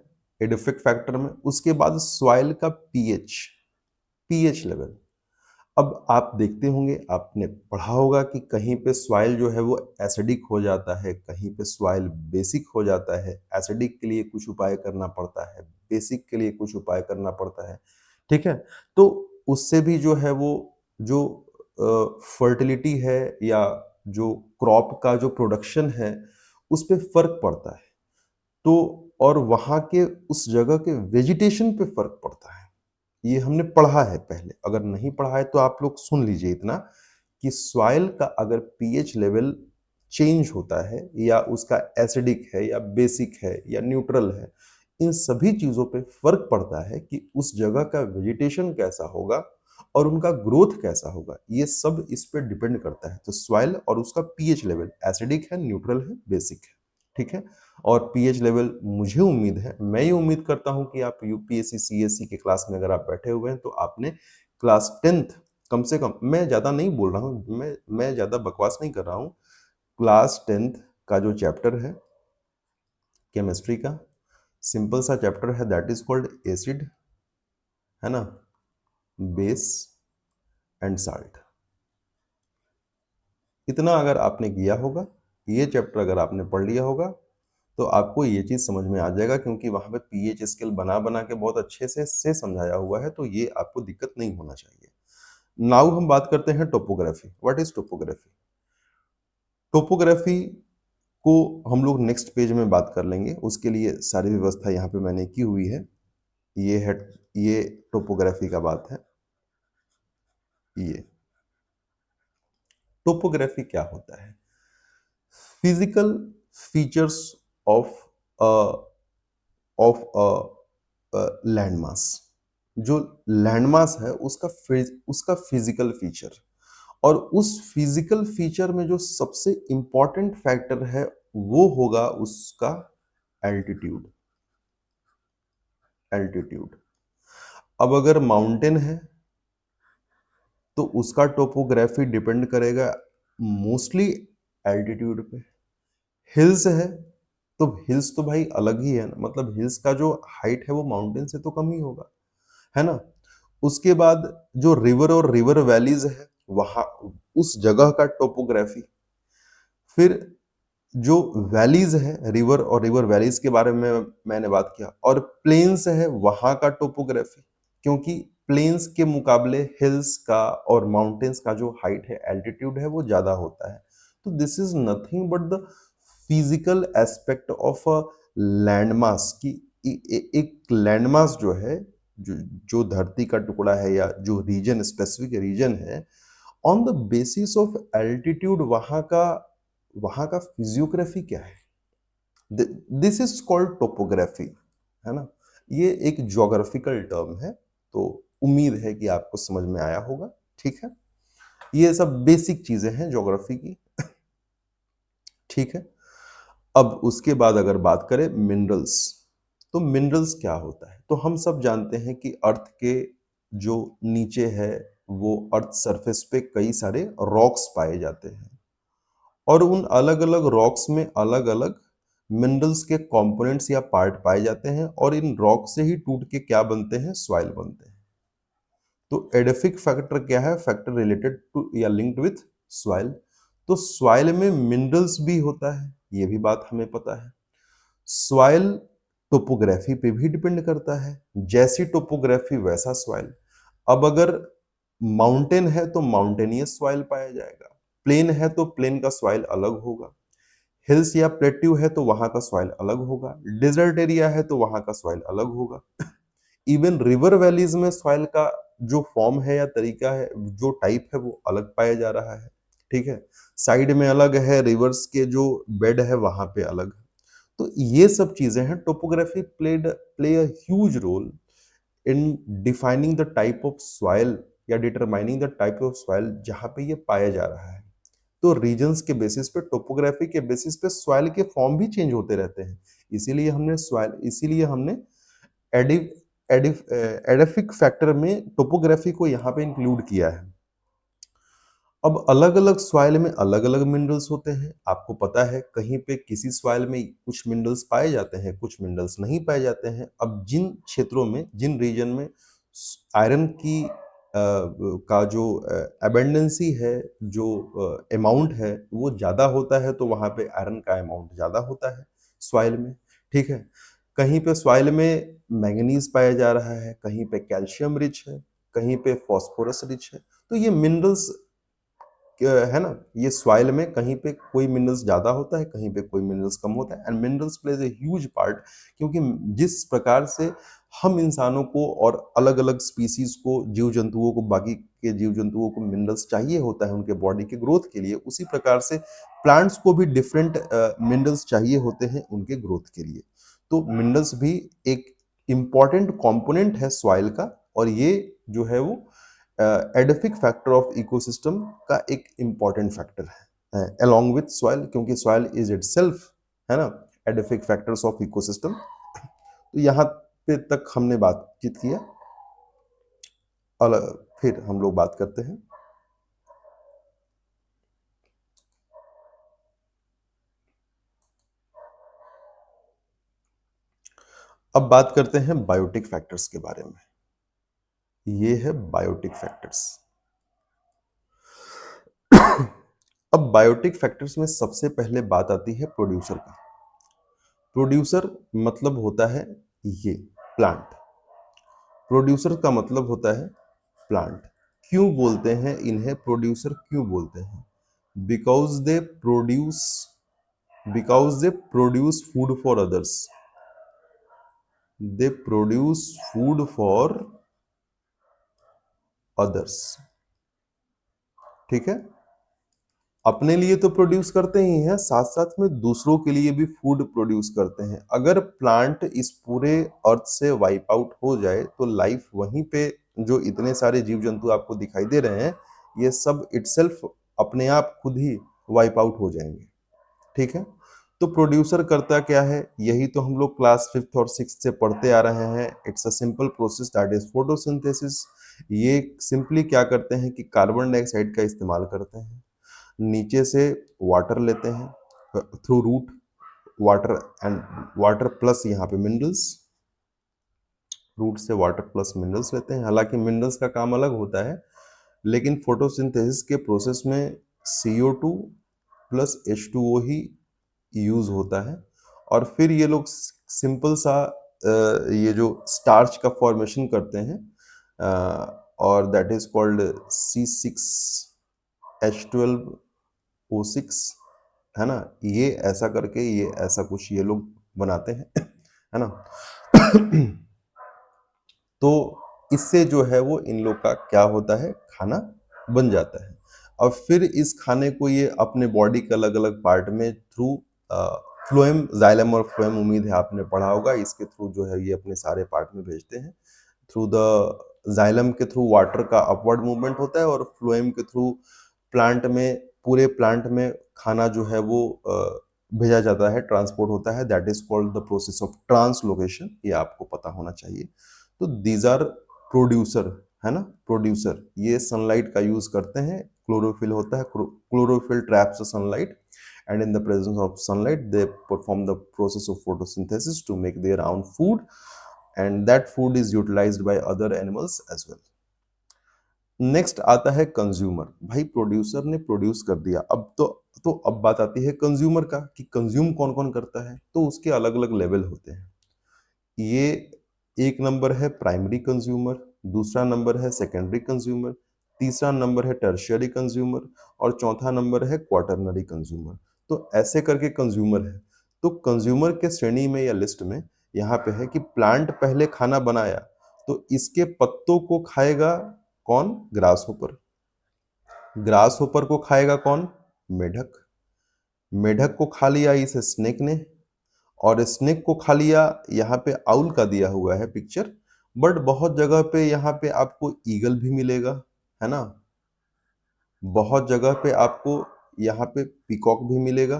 A: एडिफिक फैक्टर में। उसके बाद सॉइल का पीएच, पीएच लेवल। अब आप देखते होंगे, आपने पढ़ा होगा कि कहीं पे सॉइल जो है वो एसिडिक हो जाता है, कहीं पे सॉइल बेसिक हो जाता है। एसिडिक के लिए कुछ उपाय करना पड़ता है, बेसिक के लिए कुछ उपाय करना पड़ता है। ठीक है, तो उससे भी जो है वो जो फर्टिलिटी है या जो क्रॉप का जो प्रोडक्शन है उस पे फर्क पड़ता है। तो और वहाँ के उस जगह के वेजिटेशन पे फ़र्क पड़ता है। ये हमने पढ़ा है पहले, अगर नहीं पढ़ा है तो आप लोग सुन लीजिए इतना कि सॉइल का अगर पीएच लेवल चेंज होता है या उसका एसिडिक है या बेसिक है या न्यूट्रल है, इन सभी चीज़ों पे फ़र्क पड़ता है कि उस जगह का वेजिटेशन कैसा होगा और उनका ग्रोथ कैसा होगा। ये सब इस पे डिपेंड करता है। तो सॉइल और उसका पीएच लेवल एसिडिक है, न्यूट्रल है, बेसिक है। ठीक है, और पीएच लेवल मुझे उम्मीद है, मैं ये उम्मीद करता हूं कि आप यूपीएससी सीएससी के क्लास में अगर आप बैठे हुए हैं तो आपने क्लास 10th कम से कम, मैं ज़्यादा नहीं बोल रहा हूँ, मैं ज़्यादा बकवास नहीं कर रहा हूँ, क्लास 10th का जो चैप्टर है केमिस्ट्री का, सिंपल सा चैप्टर है, दैट इज कॉल्ड एसिड, है ना, बेस एंड साल्ट। इतना अगर आपने किया होगा, ये चैप्टर अगर आपने पढ़ लिया होगा, तो आपको ये चीज़ समझ में आ जाएगा, क्योंकि वहाँ पे पीएच स्केल बना बना के बहुत अच्छे से समझाया हुआ है, तो ये आपको दिक्कत नहीं होना चाहिए। नाउ हम बात करते हैं topography. What is topography? Topography को हम लोग नेक्स्ट पेज में बात कर लेंगे, उसके लिए सारी व्यवस्था यहाँ पे मैंने की हुई है। ये है, ये टोपोग्राफी का बात है। ये टोपोग्राफी क्या होता है? Physical features of landmass. जो लैंडमास है उसका फिजिकल फीचर, और उस फिजिकल फीचर में जो सबसे इंपॉर्टेंट फैक्टर है वो होगा उसका एल्टीट्यूड। एल्टीट्यूड। अब अगर माउंटेन है तो उसका टोपोग्राफी डिपेंड करेगा मोस्टली एल्टीट्यूड पे। हिल्स है तो हिल्स तो भाई अलग ही है ना, मतलब हिल्स का जो हाइट है वो माउंटेन से तो कम ही होगा, है ना? उसके बाद जो रिवर और रिवर वैलीज है, वहां उस जगह का टोपोग्राफी। फिर जो वैलीज है, रिवर और रिवर वैलीज के बारे में मैंने बात किया, और प्लेन्स है वहां का टोपोग्राफी, क्योंकि प्लेन्स के मुकाबले हिल्स का और माउंटेन्स का जो हाइट है, एल्टीट्यूड है, वो ज्यादा होता है। तो this is nothing but the physical aspect of a landmass की। एक लैंडमास जो है, जो धरती का टुकड़ा है या जो रीजन, स्पेसिफिक रीजन है, on the basis of altitude वहां का फिजियोग्राफी क्या है, दिस इज कॉल्ड टोपोग्राफी, है ना? ये एक ज्योग्राफिकल टर्म है, तो उम्मीद है कि आपको समझ में आया होगा। ठीक है, ये सब बेसिक चीजें हैं ज्योग्राफी की। ठीक है, अब उसके बाद अगर बात करें मिनरल्स, तो मिनरल्स क्या होता है? तो हम सब जानते हैं कि अर्थ के जो नीचे है वो अर्थ सरफेस पे कई सारे रॉक्स पाए जाते हैं और उन अलग-अलग रॉक्स में अलग-अलग मिनरल्स के कंपोनेंट्स या पार्ट पाए जाते हैं और इन रॉक से ही टूट के क्या बनते हैं? सॉइल बनते हैं। तो एडेफिक फैक्टर क्या है? फैक्टर रिलेटेड टू या लिंक्ड विथ सॉइल। तो सॉइल में मिनरल्स भी होता है, ये भी बात हमें पता है। सॉइल टोपोग्राफी पे भी डिपेंड करता है, जैसी टोपोग्राफी वैसा सॉइल। अब अगर माउंटेन है तो माउंटेनियस सॉइल पाया जाएगा, प्लेन है तो प्लेन का सॉइल अलग होगा, हिल्स या प्लेट्यू है तो वहां का सॉइल अलग होगा, डेजर्ट एरिया है तो वहां का सॉइल अलग होगा। इवन रिवर वैलीज में सॉइल का जो फॉर्म है या तरीका है, जो टाइप है, वो अलग पाया जा रहा है। ठीक है, साइड में अलग है, रिवर्स के जो बेड है वहां पे अलग। तो ये सब चीजें हैं, topography play a huge role in defining the type of soil या determining the type of soil जहां पे ये पाया जा रहा है। तो रीजन्स के बेसिस पे, टोपोग्राफी के बेसिस पे सॉइल के फॉर्म भी चेंज होते रहते हैं। इसीलिए हमने एडिव एडिफ एडेफिक फैक्टर में टोपोग्राफी को यहाँ पे इंक्लूड किया है। अब अलग-अलग सॉइल में अलग-अलग मिनरल्स होते हैं। आपको पता है कहीं पे किसी सॉइल में कुछ मिनरल्स पाए जाते हैं, कुछ मिनरल्स नहीं पाए जाते हैं। अब जिन क्षेत्रों में, जिन रीजन में आयरन की का जो एबंडेंसी है, जो अमाउंट है, वो ज़्यादा होता है, तो वहाँ पे आयरन का अमाउंट ज़्यादा होता है सॉइल में। ठीक है? कहीं पे सॉइल में मैंगनीज पाया जा रहा है, कहीं पे कैल्शियम रिच है, कहीं पे फास्फोरस रिच है। तो ये मिनरल्स है ना, ये सॉइल में कहीं पे कोई मिनरल्स ज्यादा होता है, कहीं पे कोई मिनरल्स कम होता है। And minerals plays a huge part, क्योंकि जिस प्रकार से हम इंसानों को और अलग अलग स्पीसीज को, जीव जंतुओं को, बाकी के जीव जंतुओं को मिनरल्स चाहिए होता है उनके बॉडी के ग्रोथ के लिए, उसी प्रकार से प्लांट्स को भी डिफरेंट मिनरल्स चाहिए होते हैं उनके ग्रोथ के लिए। तो मिनरल्स भी एक इम्पॉर्टेंट कंपोनेंट है सॉइल का, और ये जो है वो एडेफिक फैक्टर ऑफ इकोसिस्टम का एक इम्पॉर्टेंट फैक्टर है along विथ सॉइल, क्योंकि सॉइल इज इटसेल्फ, है ना, एडेफिक फैक्टर्स ऑफ इकोसिस्टम। तो यहाँ पे तक हमने बातचीत किया। फिर हम लोग बात करते हैं, अब बात करते हैं बायोटिक फैक्टर्स के बारे में। ये है बायोटिक फैक्टर्स। अब बायोटिक फैक्टर्स में सबसे पहले बात आती है प्रोड्यूसर का। प्रोड्यूसर मतलब होता है ये प्लांट। प्रोड्यूसर का मतलब होता है प्लांट। क्यों बोलते हैं इन्हें प्रोड्यूसर, क्यों बोलते हैं? Because they produce because they produce food for others. They produce food for others. ठीक है, अपने लिए तो प्रोड्यूस करते ही हैं, साथ साथ में दूसरों के लिए भी फूड प्रोड्यूस करते हैं। अगर प्लांट इस पूरे अर्थ से वाइप आउट हो जाए तो लाइफ वहीं पे, जो इतने सारे जीव जंतु आपको दिखाई दे रहे हैं, ये सब इटसेल्फ अपने आप खुद ही वाइप आउट हो जाएंगे। ठीक है, तो प्रोड्यूसर करता क्या है, यही तो हम लोग क्लास 5th और 6th से पढ़ते आ रहे हैं। It's a simple process, that is photosynthesis. ये सिंपली क्या करते हैं कि कार्बन डाइऑक्साइड का इस्तेमाल करते हैं, नीचे से वाटर लेते हैं through root, water and water plus यहाँ पे मिनरल्स, रूट से वाटर प्लस मिनरल्स लेते हैं। हालांकि मिनरल्स का काम अलग होता है, लेकिन फोटोसिंथेसिस के प्रोसेस में CO2 प्लस H2O ही यूज होता है। और फिर ये लोग सिंपल सा ये जो स्टार्च का फॉर्मेशन करते हैं, और दैट इज कॉल्ड C6H12O6, है ना। ये ऐसा करके, ये ऐसा कुछ ये लोग बनाते हैं, है ना। तो इससे जो है वो इन लोग का क्या होता है, खाना बन जाता है। और फिर इस खाने को ये अपने बॉडी के अलग अलग पार्ट में थ्रू फ्लोएम, जाइलम और फ्लोएम, उम्मीद है आपने पढ़ा होगा, इसके थ्रू जो है ये अपने सारे पार्ट में भेजते हैं। थ्रू द जाइलम के थ्रू वाटर का अपवर्ड मूवमेंट होता है, और फ्लोएम के थ्रू प्लांट में, पूरे प्लांट में खाना जो है वो भेजा जाता है, ट्रांसपोर्ट होता है। That is called the process of translocation, ये आपको पता होना चाहिए। तो दीज आर प्रोड्यूसर, है ना, प्रोड्यूसर, ये सनलाइट का यूज करते हैं, क्लोरोफिल होता है, chlorophyll traps sunlight and in the presence of sunlight they perform the process of photosynthesis to make their own food and that food is utilized by other animals as well. Next आता है consumer. भाई producer ने produce कर दिया, अब अब बात आती है कंज्यूमर का कि कंज्यूम कौन कौन करता है। तो उसके अलग अलग लेवल होते हैं। ये एक नंबर है प्राइमरी कंज्यूमर, दूसरा नंबर है सेकेंडरी कंज्यूमर, तीसरा नंबर है टर्शियरी कंज्यूमर और चौथा नंबर है क्वाटरनरी कंज्यूमर। तो ऐसे करके कंज्यूमर है। तो कंज्यूमर के श्रेणी में या लिस्ट में यहाँ पे है कि प्लांट पहले खाना बनाया तो इसके पत्तों को खाएगा कौन? Grass hopper. ग्रास होपर को खाएगा कौन? मेढक। मेढक को खा लिया इस स्नेक ने और स्नेक को खा लिया, यहाँ पे आउल का दिया हुआ है पिक्चर, बट बहुत जगह पे यहाँ पे आपको ईगल भी मिलेगा, है ना। बहुत जगह पे आपको यहाँ पे पीकॉक भी मिलेगा,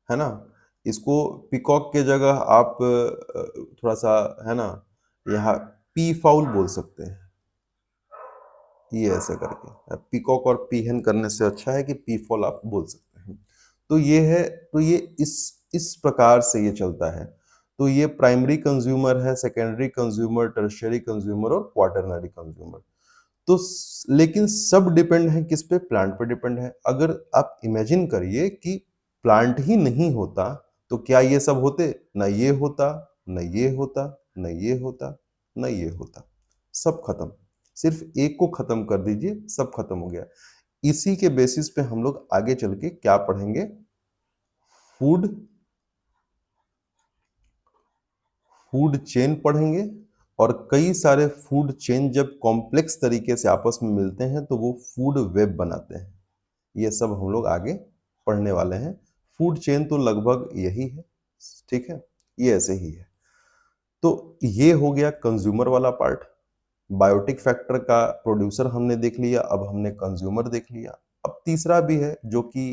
A: है ना। इसको पीकॉक के जगह आप थोड़ा सा, है ना, यहाँ पी फाउल बोल सकते हैं, ये ऐसे करके पीकॉक और पीहन करने से अच्छा है कि पी फॉल आप बोल सकते हैं। तो ये है, तो ये इस प्रकार से ये चलता है। तो ये प्राइमरी कंज्यूमर है, सेकेंडरी कंज्यूमर, टर्शियरी कंज्यूमर और क्वाटरनरी कंज्यूमर। तो लेकिन सब डिपेंड है किस पे? प्लांट पे डिपेंड है। अगर आप इमेजिन करिए कि प्लांट ही नहीं होता तो क्या ये सब होते? ना ये होता, ना ये होता, ना ये होता, ना ये होता, सब खत्म। सिर्फ एक को खत्म कर दीजिए, सब खत्म हो गया। इसी के बेसिस पे हम लोग आगे चल के क्या पढ़ेंगे? फूड फूड चेन पढ़ेंगे। और कई सारे फूड चेन जब कॉम्प्लेक्स तरीके से आपस में मिलते हैं तो वो फूड वेब बनाते हैं। ये सब हम लोग आगे पढ़ने वाले हैं। फूड चेन तो लगभग यही है, ठीक है, ये ऐसे ही है। तो ये हो गया कंज्यूमर वाला पार्ट। बायोटिक फैक्टर का प्रोड्यूसर हमने देख लिया, अब हमने कंज्यूमर देख लिया। अब तीसरा भी है जो कि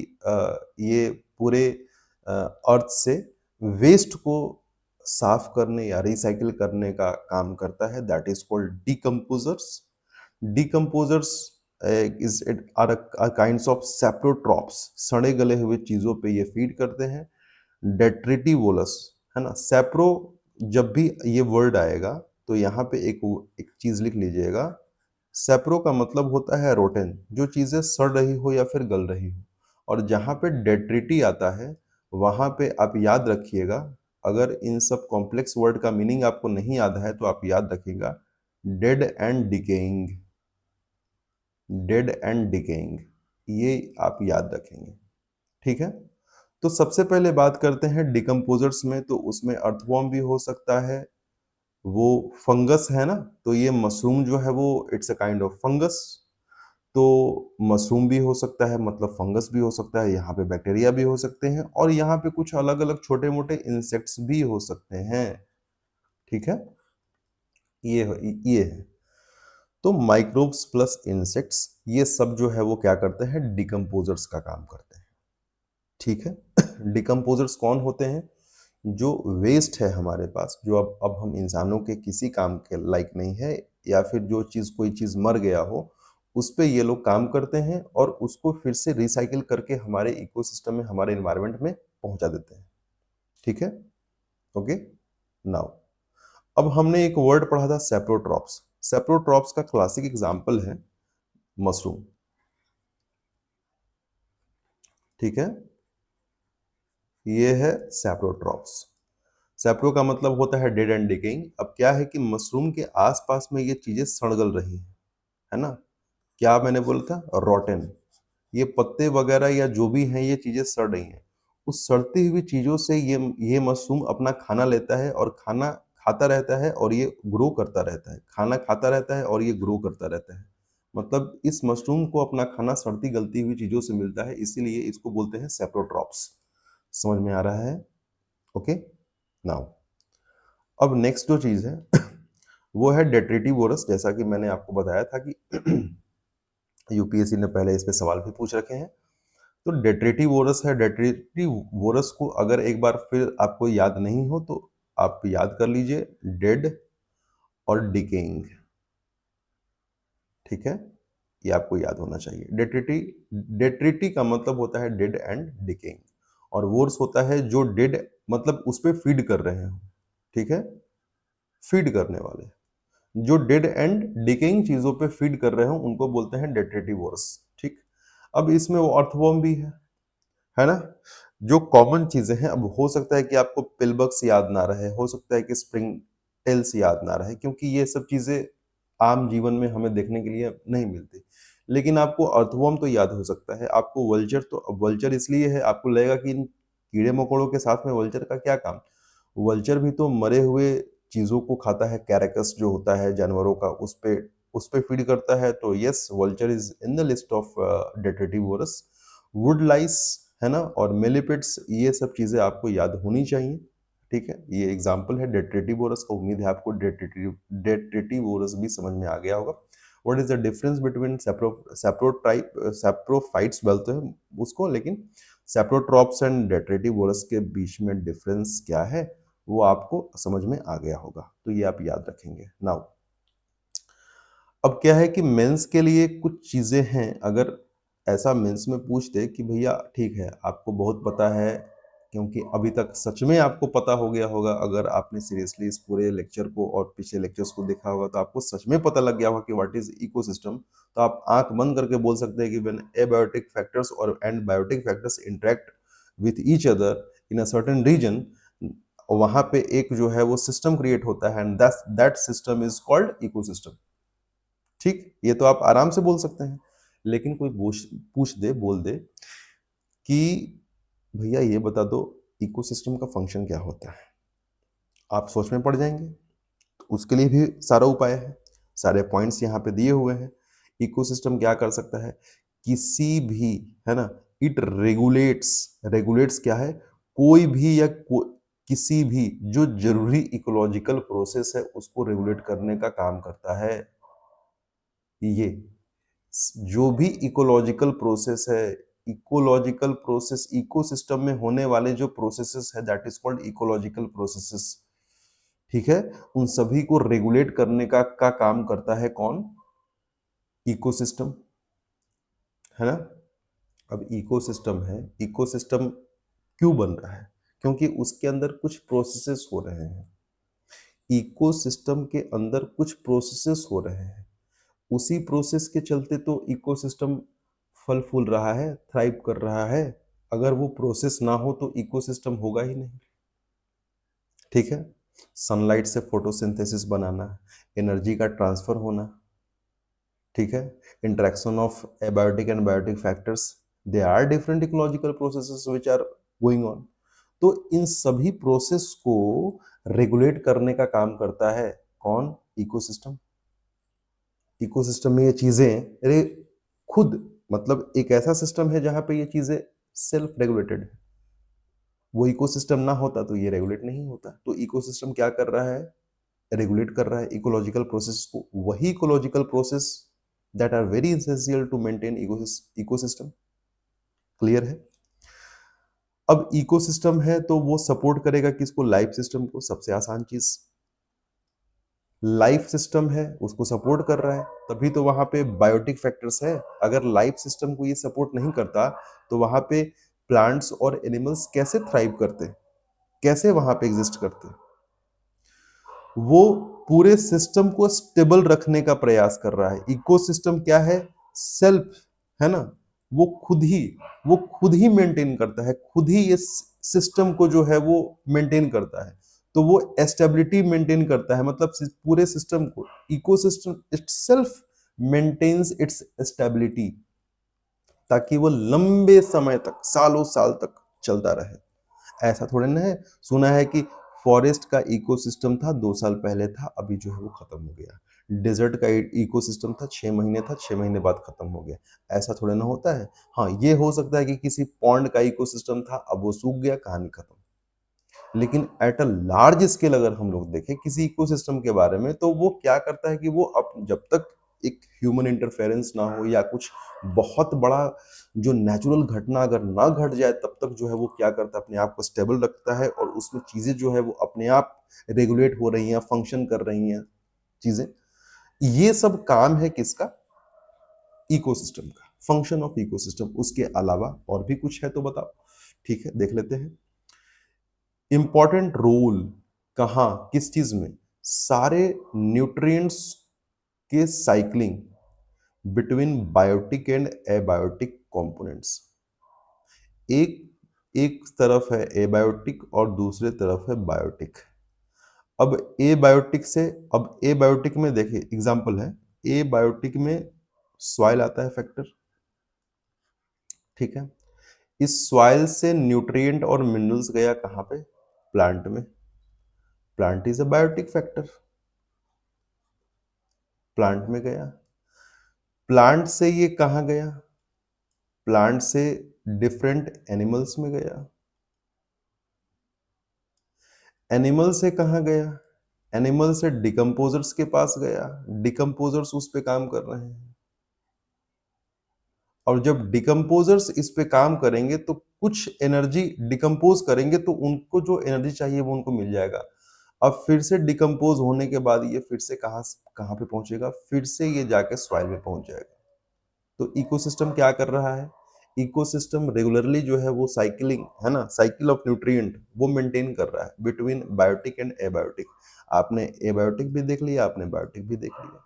A: ये पूरे अर्थ से वेस्ट को साफ करने या रिसाइकिल करने का काम करता है, that is called decomposers. Decomposers is it are kinds of saprotrophs, सड़े गले हुए चीजों पे ये फीड करते हैं। डेट्रिटिवोलस, है ना। सेप्रो, जब भी ये वर्ड आएगा तो यहाँ पे एक चीज लिख लीजिएगा। सेप्रो का मतलब होता है रोटेन, जो चीजें सड़ रही हो या फिर गल रही हो। और जहाँ पे डेट्रिटी आता है वहां पे आप याद रखिएगा, अगर इन सब कॉम्प्लेक्स वर्ड का मीनिंग आपको नहीं याद है तो आप याद रखिएगा, dead and decaying. Dead and decaying, ये आप याद रखेंगे, ठीक है। तो सबसे पहले बात करते हैं डिकम्पोजर्स में। तो उसमें अर्थवॉर्म भी हो सकता है, वो फंगस है ना, तो ये मशरूम जो है वो it's a kind of fungus. तो मशरूम भी हो सकता है, मतलब फंगस भी हो सकता है, यहाँ पे बैक्टीरिया भी हो सकते हैं और यहाँ पे कुछ अलग अलग छोटे मोटे इंसेक्ट्स भी हो सकते हैं, ठीक है। ये है। तो माइक्रोब्स प्लस इंसेक्ट्स, ये सब जो है वो क्या करते हैं? डिकम्पोजर्स का काम करते हैं, ठीक है। डिकम्पोजर्स कौन होते हैं? जो वेस्ट है हमारे पास, जो अब हम इंसानों के किसी काम के लायक नहीं है, या फिर जो चीज़, कोई चीज़ मर गया हो, उस पे ये लोग काम करते हैं और उसको फिर से रिसाइकिल करके हमारे इकोसिस्टम में, हमारे एनवायरनमेंट में पहुंचा देते हैं, ठीक है। ओके, नाउ अब हमने एक वर्ड पढ़ा था सेप्रोट्रॉप्स। सेप्रोट्रॉप्स का क्लासिक एग्जांपल है मशरूम, ठीक है। ये है सेप्रोट्रॉप्स। सेप्रो का मतलब होता है डेड एंड डिकेइंग। अब क्या है कि मशरूम के आसपास में ये चीजें सड़गल रही हैं, है ना। क्या मैंने बोला था? रॉटेन। ये पत्ते वगैरह या जो भी हैं ये चीजें सड़ रही हैं। उस सड़ती हुई चीजों से ये मशरूम अपना खाना लेता है और खाना खाता रहता है और ये ग्रो करता रहता है। खाना खाता रहता है और ये ग्रो करता रहता है। मतलब इस मशरूम को अपना खाना सड़ती गलती हुई चीजों से मिलता है, इसीलिए इसको बोलते हैं सेप्रोट्रॉप्स। समझ में आ रहा है? ओके, नाउ अब नेक्स्ट जो चीज है वो है डेट्रिटिवोरस। जैसा कि मैंने आपको बताया था कि यूपीएससी ने पहले इस पे सवाल भी पूछ रखे हैं। तो डेट्रिटिवोरस है। डेट्रिटिवोरस को अगर एक बार फिर आपको याद नहीं हो तो आप याद कर लीजिए, डेड और डिकेइंग। ठीक है, ये आपको याद होना चाहिए। डेट्रिटी का मतलब होता है डेड एंड डिकेइंग, और वोर्स होता है जो डेड मतलब उस पे फीड कर रहे हो। ठीक है, फीड करने वाले, जो डेड एंड डिकेइंग चीजों पे फीड कर रहे हो उनको बोलते हैं डेट्रेटिव वोर्स। ठीक, अब इसमें वो अर्थवर्म भी है ना। जो कॉमन चीजें हैं, अब हो सकता है कि आपको पिलबग्स याद ना रहे, हो सकता है कि स्प्रिंग टेल्स याद ना रहे, क्योंकि ये सब चीजें आम जीवन में हमें देखने के लिए नहीं मिलती। लेकिन आपको अर्थवर्म तो याद हो सकता है, आपको वल्चर, तो वल्चर इसलिए है, आपको लगेगा कि इन कीड़े मकोड़ों के साथ में वल्चर का क्या काम। वल्चर भी तो मरे हुए चीजों को खाता है, कैरेकस जो होता है जानवरों का, उस पे फीड करता है। तो yes, vulture is in the list of detritivores. Woodlice, है ना, और मेलिपिड्स, ये सब चीजें आपको याद होनी चाहिए। ठीक है, ये एग्जाम्पल है डेट्रेटिवोरस का। उम्मीद है आपको डेट्रेटिवोरस भी समझ में आ गया होगा। What is the difference between saprotype, saprophytes बोलते हैं उसको, लेकिन सेप्रोट्रॉप्स एंड डेट्रेटिवोरस के बीच में डिफरेंस क्या है वो आपको समझ में आ गया होगा, तो ये आप याद रखेंगे। नाउ अब क्या है कि मेंस के लिए कुछ चीजें हैं, अगर ऐसा मेंस में पूछ दे कि भैया ठीक है आपको बहुत पता है, क्योंकि अभी तक सच में आपको पता हो गया होगा, अगर आपने सीरियसली इस पूरे लेक्चर को और पिछले लेक्चर्स को देखा होगा तो आपको सच में पता लग गया होगा कि व्हाट इज इकोसिस्टम। तो आप आंख बंद करके बोल सकते हैं कि व्हेन एबायोटिक फैक्टर्स और and biotic factors interact with each other in a certain region, वहां पे एक जो है वो सिस्टम क्रिएट होता है, and that system is called ecosystem. ठीक, ये तो आप आराम से बोल सकते हैं। लेकिन कोई पूछ पूछ दे, बोल दे कि भैया ये बता दो इकोसिस्टम का फंक्शन क्या होता है, आप सोच में पड़ जाएंगे। तो उसके लिए भी सारा उपाय है, सारे पॉइंट्स यहाँ पे दिए हुए हैं। इकोसिस्टम क्या कर सकता है, किसी भी, है ना, इट रेगुलेट्स, रेगुलेट्स क्या है, कोई भी किसी भी जो जरूरी इकोलॉजिकल प्रोसेस है उसको रेगुलेट करने का काम करता है। ये जो भी इकोलॉजिकल प्रोसेस है, इकोलॉजिकल प्रोसेस, इकोसिस्टम में होने वाले जो प्रोसेसेस है, that is called ecological processes. ठीक है, उन सभी को रेगुलेट करने का काम करता है कौन, इकोसिस्टम, है ना। अब इकोसिस्टम है, इकोसिस्टम क्यों बन रहा है, क्योंकि उसके अंदर कुछ प्रोसेसेस हो रहे हैं। इकोसिस्टम के अंदर कुछ प्रोसेसेस हो रहे हैं, उसी प्रोसेस के चलते तो इकोसिस्टम फल फूल रहा है, थ्राइव कर रहा है। अगर वो प्रोसेस ना हो तो इकोसिस्टम होगा ही नहीं। ठीक है, सनलाइट से फोटोसिंथेसिस बनाना, एनर्जी का ट्रांसफर होना, ठीक है, interaction of abiotic and biotic factors, they are different ecological processes which are going on. तो इन सभी प्रोसेस को रेगुलेट करने का काम करता है कौन, इकोसिस्टम। इकोसिस्टम में ये चीजें, अरे खुद, मतलब एक ऐसा सिस्टम है जहां पे ये चीजें सेल्फ रेगुलेटेड है। वो इकोसिस्टम ना होता तो ये रेगुलेट नहीं होता। तो इकोसिस्टम क्या कर रहा है, रेगुलेट कर रहा है इकोलॉजिकल प्रोसेस को, वही ecological process that are very essential to maintain ecosystem. Clear है। अब इकोसिस्टम है तो वो सपोर्ट करेगा किसको, लाइफ सिस्टम को। सबसे आसान चीज, लाइफ सिस्टम है उसको सपोर्ट कर रहा है, तभी तो वहां पे बायोटिक फैक्टर्स है। अगर लाइफ सिस्टम को ये सपोर्ट नहीं करता तो वहां पे प्लांट्स और एनिमल्स कैसे थ्राइव करते, कैसे वहां पे एग्जिस्ट करते। वो पूरे सिस्टम को स्टेबल रखने का प्रयास कर रहा है। इकोसिस्टम क्या है, सेल्फ, है ना, वो खुद ही, वो खुद ही मेंटेन करता है, खुद ही इस सिस्टम को जो है वो मेंटेन करता है। तो वो स्टेबिलिटी मेंटेन करता है, मतलब पूरे सिस्टम को, ecosystem itself maintains its stability, ताकि वो लंबे समय तक, सालों साल तक चलता रहे। ऐसा थोड़ा ना है, सुना है कि फॉरेस्ट का इकोसिस्टम था 2 साल पहले था, अभी जो है वो खत्म हो गया। डेजर्ट का इकोसिस्टम था 6 महीने था, 6 महीने बाद खत्म हो गया। ऐसा थोड़ा ना होता है। हाँ, ये हो सकता है कि किसी पॉन्ड का इकोसिस्टम था, अब वो सूख गया, कहानी खत्म। लेकिन एट अ लार्ज स्केल अगर हम लोग देखें किसी इकोसिस्टम के बारे में, तो वो क्या करता है कि वो अब जब तक एक ह्यूमन इंटरफेरेंस ना हो या कुछ बहुत बड़ा जो नेचुरल घटना अगर ना घट जाए, तब तक जो है वो क्या करता है, अपने आप को स्टेबल रखता है, और उसमें चीजें जो है वो अपने आप रेगुलेट हो रही हैं, फंक्शन कर रही हैं। चीजें। ये सब काम है किसका? इकोसिस्टम का, फंक्शन ऑफ इकोसिस्टम। उसके अलावा और भी कुछ है तो बताओ। ठीक है, देख लेते हैं। इंपॉर्टेंट रोल कहाँ, किस चीज में? सारे न्यूट्रिएंट्स के cycling between biotic and abiotic components. एक एक तरफ है एबायोटिक और दूसरे तरफ है बायोटिक। अब एबायोटिक से, अब एबायोटिक में देखिए एग्जांपल है, एबायोटिक में सॉइल आता है फैक्टर। ठीक है, इस सॉइल से न्यूट्रिएंट और मिनरल्स गया कहां पे? प्लांट में। Plant is a biotic factor, plant में गया। प्लांट से ये कहां गया? प्लांट से डिफरेंट एनिमल्स में गया। एनिमल से कहां गया? एनिमल से डिकम्पोजर्स के पास गया। डिकम्पोजर्स उस पे काम कर रहे हैं, और जब डिकम्पोजर्स इस पे काम करेंगे तो कुछ एनर्जी डिकम्पोज करेंगे तो उनको जो एनर्जी चाहिए वो उनको मिल जाएगा। अब फिर से डिकम्पोज होने के बाद ये फिर से कहाँ कहाँ पे पहुंचेगा? फिर से ये जाके सॉइल में पहुंच जाएगा। तो इकोसिस्टम क्या कर रहा है? इकोसिस्टम रेगुलरली जो है वो साइकिलिंग है ना, साइकिल ऑफ न्यूट्रिएंट वो मेंटेन कर रहा है बिटवीन बायोटिक एंड एबायोटिक। आपने एबायोटिक भी देख लिया, आपने बायोटिक भी देख लिया।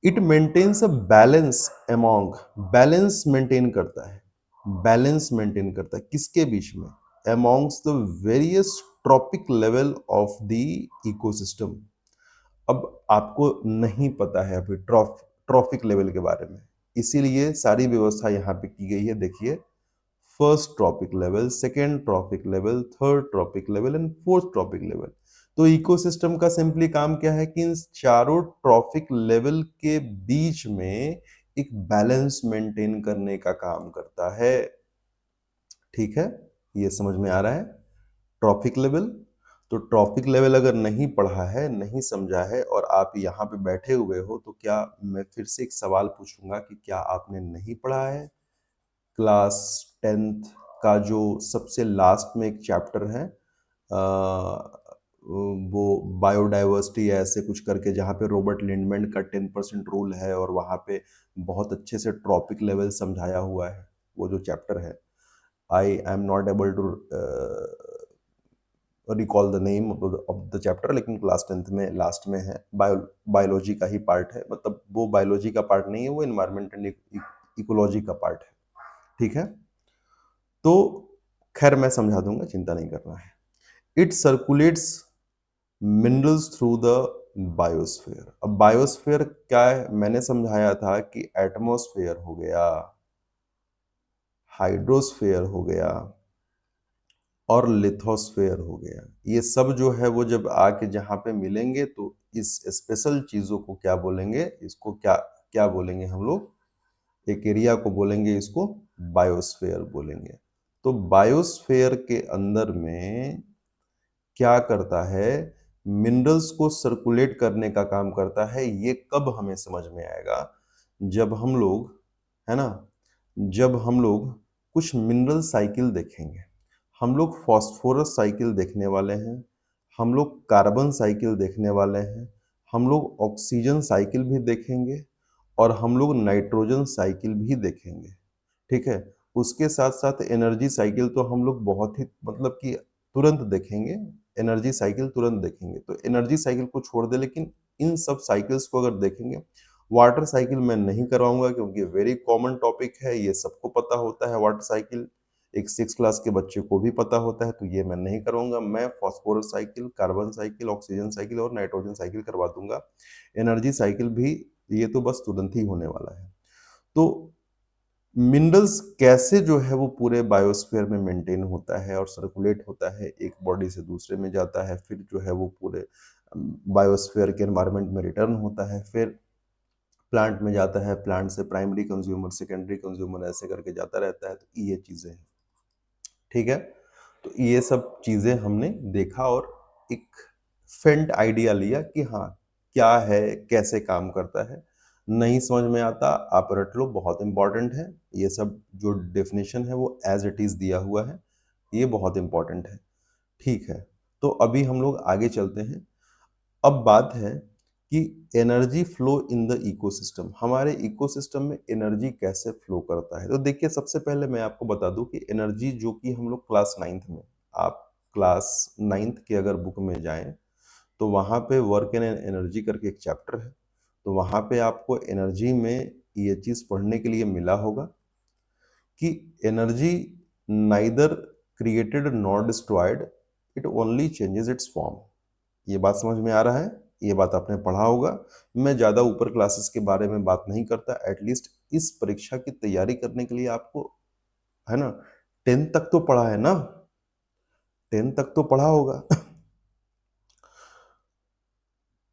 A: It maintains a balance among, balance maintain करता है। बैलेंस मेंटेन करता है किसके बीच में? Amongst the various trophic level of the ecosystem. अब आपको नहीं पता है अभी ट्रॉफिक लेवल के बारे में, इसीलिए सारी व्यवस्था यहाँ पे की गई है। देखिए, first trophic level, second trophic level, third trophic level and fourth trophic level. तो इकोसिस्टम का सिंपली काम क्या है कि इन चारों ट्रॉपिक लेवल के बीच में एक बैलेंस मेंटेन करने का काम करता है। ठीक है, ये समझ में आ रहा है? ट्रॉपिक लेवल, तो ट्रॉपिक लेवल अगर नहीं पढ़ा है, नहीं समझा है और आप यहाँ पे बैठे हुए हो, तो क्या मैं फिर से एक सवाल पूछूंगा कि क्या आपने नहीं पढ़ा है? क्लास 10th का जो सबसे लास्ट में एक चैप्टर है, वो बायोडाइवर्सिटी ऐसे कुछ करके, जहाँ पे रॉबर्ट लिंडमैन का 10% रूल है और वहाँ पे बहुत अच्छे से ट्रॉपिक लेवल समझाया हुआ है। वो जो चैप्टर है, I am not able to recall the name of the chapter, लेकिन क्लास 10th में लास्ट में है। बायोलॉजी का ही पार्ट है, मतलब वो बायोलॉजी का पार्ट नहीं है, वो इन्वायरमेंट एंड इकोलॉजी का पार्ट है। ठीक है, तो खैर मैं समझा दूंगा, चिंता नहीं करना है। It circulates minerals through the biosphere. अब बायोस्फीयर क्या है? मैंने समझाया था कि एटमॉस्फेयर हो गया, हाइड्रोस्फीयर हो गया और लिथोस्फीयर हो गया। ये सब जो है वो जब आके जहाँ पे मिलेंगे तो इस स्पेशल चीजों को क्या बोलेंगे? इसको क्या क्या बोलेंगे हम लोग? एक एरिया को बोलेंगे, इसको बायोस्फीयर बोलेंगे। तो बायोस्फीयर के अंदर में क्या करता है? मिनरल्स को सर्कुलेट करने का काम करता है। ये कब हमें समझ में आएगा? जब हम लोग, है ना, जब हम लोग कुछ मिनरल साइकिल देखेंगे। हम लोग फास्फोरस साइकिल देखने वाले हैं, हम लोग कार्बन साइकिल देखने वाले हैं, हम लोग ऑक्सीजन साइकिल भी देखेंगे और हम लोग नाइट्रोजन साइकिल भी देखेंगे। ठीक है, उसके साथ साथ एनर्जी साइकिल तो हम लोग बहुत ही मतलब कि तुरंत देखेंगे। एनर्जी साइकिल तुरंत देखेंगे, तो एनर्जी साइकिल को छोड़ दे, लेकिन इन सब साइकिल्स को अगर देखेंगे। वाटर साइकिल मैं नहीं करवाऊंगा क्योंकि वेरी कॉमन टॉपिक है, ये सबको पता होता है। वाटर साइकिल एक 6 क्लास के बच्चे को भी पता होता है, तो ये मैं नहीं करवाऊंगा। मैं phosphorus cycle, carbon cycle, oxygen cycle और नाइट्रोजन साइकिल करवा दूंगा। एनर्जी साइकिल भी ये तो बस तुरंत ही होने वाला है। तो मिनरल्स कैसे जो है वो पूरे बायोस्फीयर में मेंटेन होता है और सर्कुलेट होता है, एक बॉडी से दूसरे में जाता है, फिर जो है वो पूरे बायोस्फीयर के एनवायरनमेंट में रिटर्न होता है, फिर प्लांट में जाता है, प्लांट से प्राइमरी कंज्यूमर, सेकेंडरी कंज्यूमर, ऐसे करके जाता रहता है। तो ये चीजें हैं। ठीक है, तो ये सब चीजें हमने देखा और एक फेंट आइडिया लिया कि हाँ क्या है, कैसे काम करता है। नहीं समझ में आता आप रट लो, बहुत इंपॉर्टेंट है। ये सब जो डेफिनेशन है वो एज इट इज दिया हुआ है, ये बहुत इंपॉर्टेंट है। ठीक है, तो अभी हम लोग आगे चलते हैं। अब बात है कि energy flow in the ecosystem, हमारे इकोसिस्टम में एनर्जी कैसे फ्लो करता है। तो देखिए, सबसे पहले मैं आपको बता दूं कि एनर्जी जो कि हम लोग क्लास 9th में, आप क्लास 9th के अगर बुक में जाएं तो वहाँ पे वर्क एंड एनर्जी करके एक चैप्टर है। तो वहाँ पे आपको एनर्जी में ये चीज़ पढ़ने के लिए मिला होगा कि energy neither created nor destroyed, it only changes it's form. ये बात समझ में आ रहा है? ये बात आपने पढ़ा होगा। मैं ज़्यादा ऊपर क्लासेस के बारे में बात नहीं करता, एटलीस्ट इस परीक्षा की तैयारी करने के लिए आपको, है ना, 10 तक तो पढ़ा है ना, 10 तक तो पढ़ा होगा।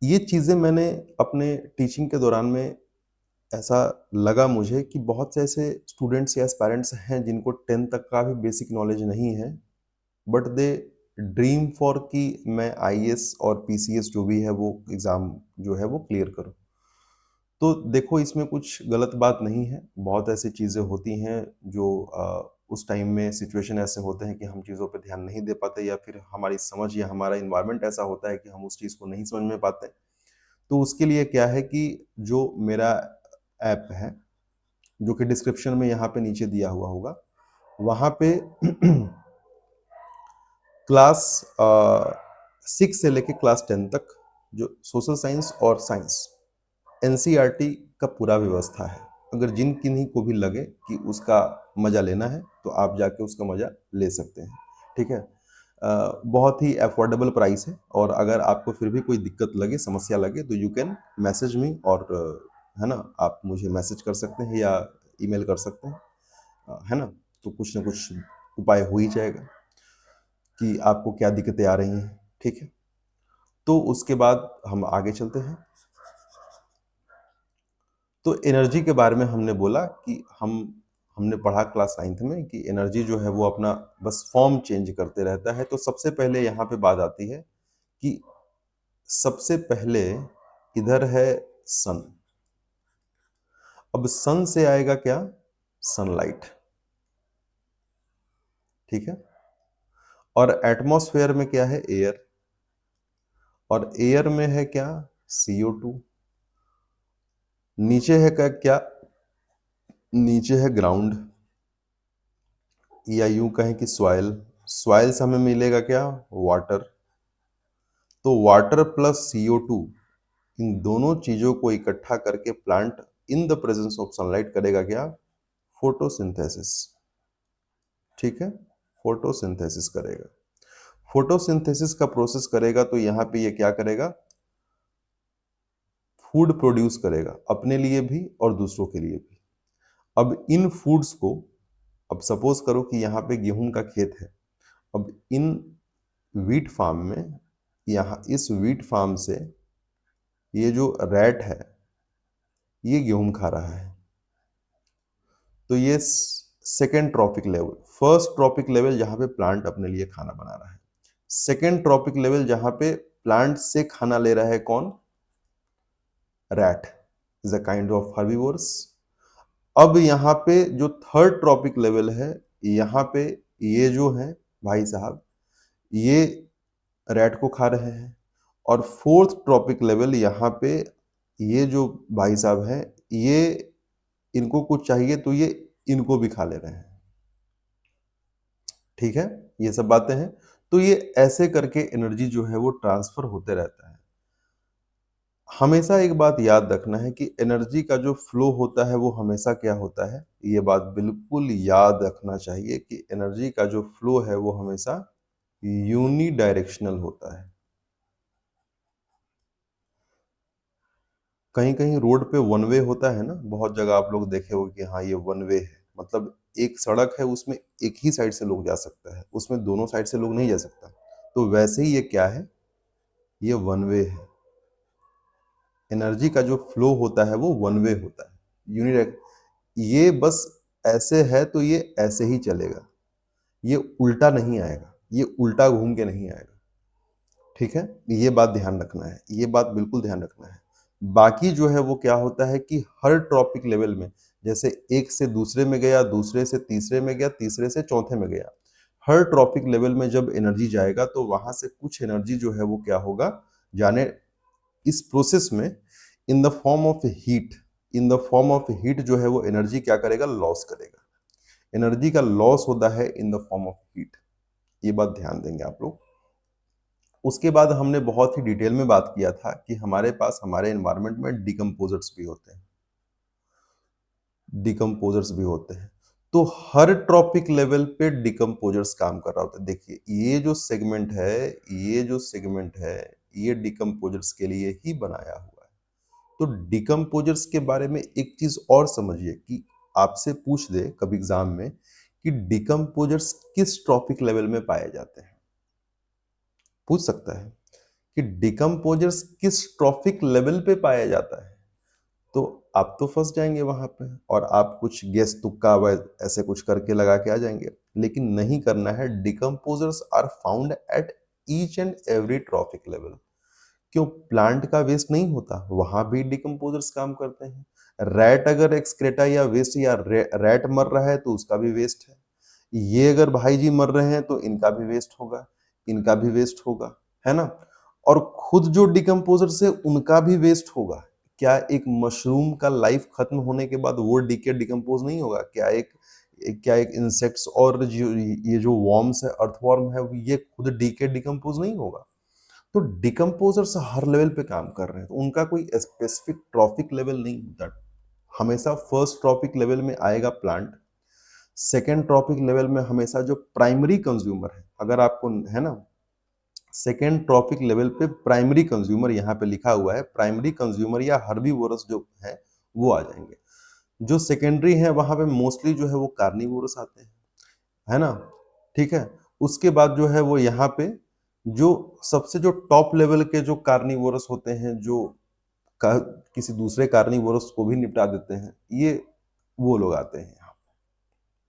A: ये चीज़ें मैंने अपने टीचिंग के दौरान में ऐसा लगा मुझे कि बहुत से ऐसे स्टूडेंट्स या पेरेंट्स हैं जिनको 10 तक का भी बेसिक नॉलेज नहीं है, बट दे ड्रीम फॉर कि मैं आईएएस और पीसीएस जो भी है वो एग्ज़ाम जो है वो क्लियर करूँ। तो देखो, इसमें कुछ गलत बात नहीं है, बहुत ऐसी चीज़ें होती हैं जो उस टाइम में सिचुएशन ऐसे होते हैं कि हम चीज़ों पे ध्यान नहीं दे पाते, या फिर हमारी समझ या हमारा एनवायरनमेंट ऐसा होता है कि हम उस चीज़ को नहीं समझ में पाते। तो उसके लिए क्या है कि जो मेरा ऐप है, जो कि डिस्क्रिप्शन में यहाँ पे नीचे दिया हुआ होगा, वहाँ पे क्लास 6 से लेके क्लास 10 तक जो सोशल साइंस और साइंस एनसीईआरटी का पूरा व्यवस्था है। अगर जिन किन्हीं को भी लगे कि उसका मज़ा लेना है तो आप जाके उसका मज़ा ले सकते हैं, ठीक है। बहुत ही अफोर्डेबल प्राइस है, और अगर आपको फिर भी कोई दिक्कत लगे, समस्या लगे, तो यू कैन मैसेज मी, और है ना, आप मुझे मैसेज कर सकते हैं या ईमेल कर सकते हैं, है ना। तो कुछ ना कुछ उपाय हो ही जाएगा कि आपको क्या दिक्कतें आ रही हैं, ठीक है। तो उसके बाद हम आगे चलते हैं। तो एनर्जी के बारे में हमने बोला कि हमने पढ़ा क्लास 9th में कि एनर्जी जो है वो अपना बस फॉर्म चेंज करते रहता है। तो सबसे पहले यहाँ पे बात आती है कि सबसे पहले इधर है सन। अब सन से आएगा क्या? सनलाइट, ठीक है। और एटमॉस्फेयर में क्या है? एयर। और एयर में है क्या? CO2। नीचे है क्या? नीचे है ग्राउंड, या यूं कहें कि सॉइल। सॉइल से हमें मिलेगा क्या? वाटर। तो वाटर प्लस CO2, इन दोनों चीजों को इकट्ठा करके plant in the presence of sunlight करेगा क्या? फोटोसिंथेसिस, ठीक है। फोटोसिंथेसिस करेगा। फोटोसिंथेसिस का प्रोसेस करेगा तो यहाँ पे ये क्या करेगा? फूड प्रोड्यूस करेगा, अपने लिए भी और दूसरों के लिए भी। अब इन फूड्स को, अब सपोज करो कि यहाँ पे गेहूं का खेत है। अब इन वीट फार्म में, यहाँ इस वीट फार्म से ये जो रैट है ये गेहूं खा रहा है। तो ये second trophic level. First trophic level जहां पे प्लांट अपने लिए खाना बना रहा है। सेकेंड ट्रॉपिक लेवल जहां पे प्लांट से खाना ले रहा है कौन? Rat is a kind of herbivores. अब यहाँ पे जो थर्ड ट्रॉपिक लेवल है, यहाँ पे ये जो है भाई साहब, ये रैट को खा रहे हैं। और फोर्थ ट्रॉपिक लेवल यहाँ पे ये जो भाई साहब हैं, ये इनको कुछ चाहिए तो ये इनको भी खा ले रहे हैं, ठीक है। ये सब बातें हैं। तो ये ऐसे करके एनर्जी जो है वो ट्रांसफर होते रहता है। हमेशा एक बात याद रखना है कि एनर्जी का जो फ्लो होता है वो हमेशा क्या होता है, ये बात बिल्कुल याद रखना चाहिए कि एनर्जी का जो फ्लो है वो हमेशा यूनी डायरेक्शनल होता है। कहीं कहीं रोड पे वन वे होता है ना, बहुत जगह आप लोग देखे हो कि हाँ ये वन वे है, मतलब एक सड़क है, उसमें एक ही साइड से लोग जा सकता है, उसमें दोनों साइड से लोग नहीं जा सकता। तो वैसे ही ये क्या है? ये वन वे है। एनर्जी का जो फ्लो होता है वो वन वे होता है, यूनिडायरेक्ट। ये बस ऐसे है तो ये ऐसे ही चलेगा, ये उल्टा नहीं आएगा, ये उल्टा घूम के नहीं आएगा, ठीक है। ये बात ध्यान रखना है, ये बात बिल्कुल ध्यान रखना है। बाकी जो है वो क्या होता है कि हर ट्रॉपिक लेवल में, जैसे एक से दूसरे में गया, दूसरे से तीसरे में गया, तीसरे से चौथे में गया, हर ट्रॉपिक लेवल में जब एनर्जी जाएगा तो वहां से कुछ एनर्जी जो है वो क्या होगा, जाने इस प्रोसेस में in the form of heat, in the form of heat जो है वो एनर्जी क्या करेगा, लॉस करेगा। एनर्जी का लॉस होता है in the form of heat, ये बात ध्यान देंगे आप लोग। उसके बाद हमने बहुत ही डिटेल में बात किया था कि हमारे पास हमारे एनवायरनमेंट में डिकम्पोजर्स भी होते हैं, डिकम्पोजर्स भी होते हैं। तो हर ट्रॉपिक लेवल पे डिकम्पोजर्स काम कर रहा होता है। देखिए ये जो सेगमेंट है, ये जो सेगमेंट है, ये डिकम्पोजर्स के लिए ही बनाया हुआ है। तो डिकम्पोजर्स के बारे में एक चीज और समझिए कि आपसे पूछ दे कभी एग्जाम में कि डिकम्पोजर्स किस ट्रॉपिक लेवल में पाए जाते हैं, पूछ सकता है कि डिकम्पोजर्स किस ट्रॉपिक लेवल पे पाया जाता है। तो आप तो फंस जाएंगे वहां पे और आप कुछ गेस तुक्का ऐसे कुछ करके लगा के आ जाएंगे, लेकिन नहीं करना है। Decomposers are found at each and every trophic level. क्यों, प्लांट का वेस्ट नहीं होता, वहां भी डिकम्पोजर्स काम करते हैं। रैट अगर एक्सक्रेटा या वेस्ट या रैट मर रहा है तो उसका भी वेस्ट है। ये अगर भाई जी मर रहे हैं तो इनका भी वेस्ट होगा, इनका भी वेस्ट होगा, है ना। और खुद जो डिकम्पोजर्स है उनका भी वेस्ट होगा। क्या एक मशरूम का लाइफ खत्म होने के बाद वो डिकम्पोज नहीं होगा? क्या एक इंसेक्ट्स और जो ये जो वॉर्म्स है, अर्थवॉर्म है, ये खुद डिकम्पोज नहीं होगा? तो डिकम्पोजर्स हर लेवल पे काम कर रहे हैं, तो उनका कोई स्पेसिफिक ट्रॉपिक लेवल नहीं होता। हमेशा फर्स्ट ट्रॉपिक लेवल में आएगा प्लांट, सेकेंड ट्रॉपिक लेवल में हमेशा जो प्राइमरी कंज्यूमर है, अगर आपको है ना, सेकेंड ट्रॉपिक लेवल पे प्राइमरी कंज्यूमर यहाँ पे लिखा हुआ है, प्राइमरी कंज्यूमर या हर्बीवोरस जो है वो आ जाएंगे। जो सेकेंडरी है वहां पे मोस्टली जो है वो कार्निवोरस आते हैं, है ना, ठीक है। उसके बाद जो है वो यहाँ पे जो सबसे जो टॉप लेवल के जो कार्निवोरस होते हैं, जो किसी दूसरे कार्निवोरस को भी निपटा देते हैं, ये वो लोग आते हैं यहाँ।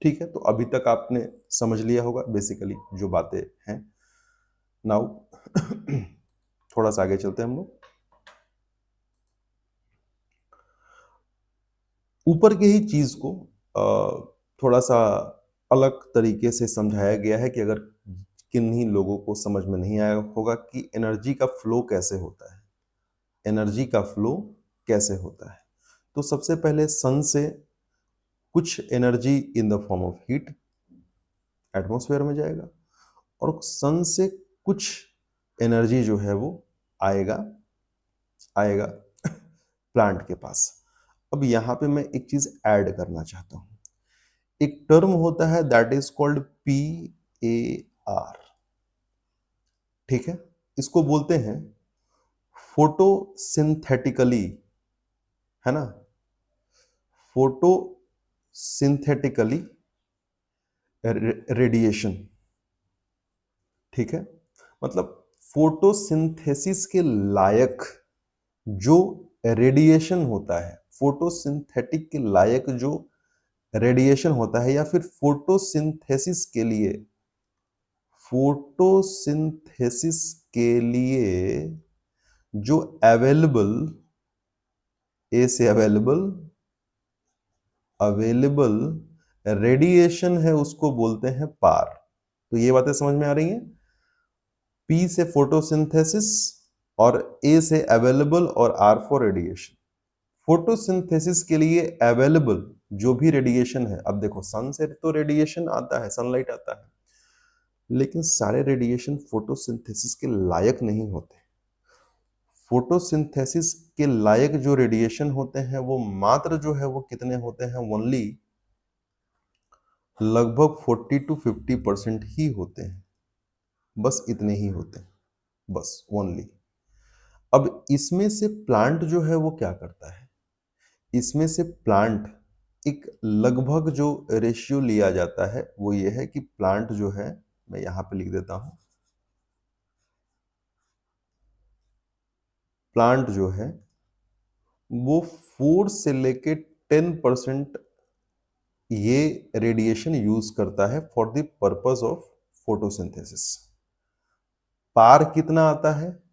A: ठीक है, तो अभी तक आपने समझ लिया होगा बेसिकली जो बातें हैं। नाउ थोड़ा सा आगे चलते हैं हम लोग। ऊपर के ही चीज को थोड़ा सा अलग तरीके से समझाया गया है कि अगर किन्हीं लोगों को समझ में नहीं आया होगा कि एनर्जी का फ्लो कैसे होता है, एनर्जी का फ्लो कैसे होता है। तो सबसे पहले सन से कुछ energy in the form of heat atmosphere में जाएगा, और सन से कुछ एनर्जी जो है वो आएगा आएगा प्लांट के पास। अब यहाँ पे मैं एक चीज ऐड करना चाहता हूँ। एक टर्म होता है दैट इज कॉल्ड PAR, ठीक है। इसको बोलते हैं फोटोसिंथेटिकली, है ना, फोटोसिंथेटिकली रेडिएशन, ठीक है। मतलब फोटोसिंथेसिस के लायक जो रेडिएशन होता है, फोटोसिंथेटिक के लायक जो रेडिएशन होता है, या फिर फोटोसिंथेसिस के लिए, फोटोसिंथेसिस के लिए जो अवेलेबल, ए से अवेलेबल, अवेलेबल रेडिएशन है उसको बोलते हैं पार। तो ये बातें समझ में आ रही हैं? पी से फोटोसिंथेसिस और ए से अवेलेबल और आर फॉर रेडिएशन। फोटोसिंथेसिस के लिए अवेलेबल जो भी रेडिएशन है, अब देखो सन से तो रेडिएशन आता है, सनलाइट आता है, लेकिन सारे रेडिएशन फोटोसिंथेसिस के लायक नहीं होते। फोटोसिंथेसिस के लायक जो रेडिएशन होते हैं वो मात्र जो है वो कितने होते हैं, ओनली लगभग 40 to 50% ही होते हैं, बस इतने ही होते हैं, बस ओनली। अब इसमें से प्लांट जो है वो क्या करता है, इसमें से प्लांट एक लगभग जो रेशियो लिया जाता है वो ये है कि प्लांट जो है, मैं यहां पे लिख देता हूं, प्लांट जो है वो 4 से लेके 10% ये रेडिएशन यूज करता है for the purpose of photosynthesis. पार कितना आता है,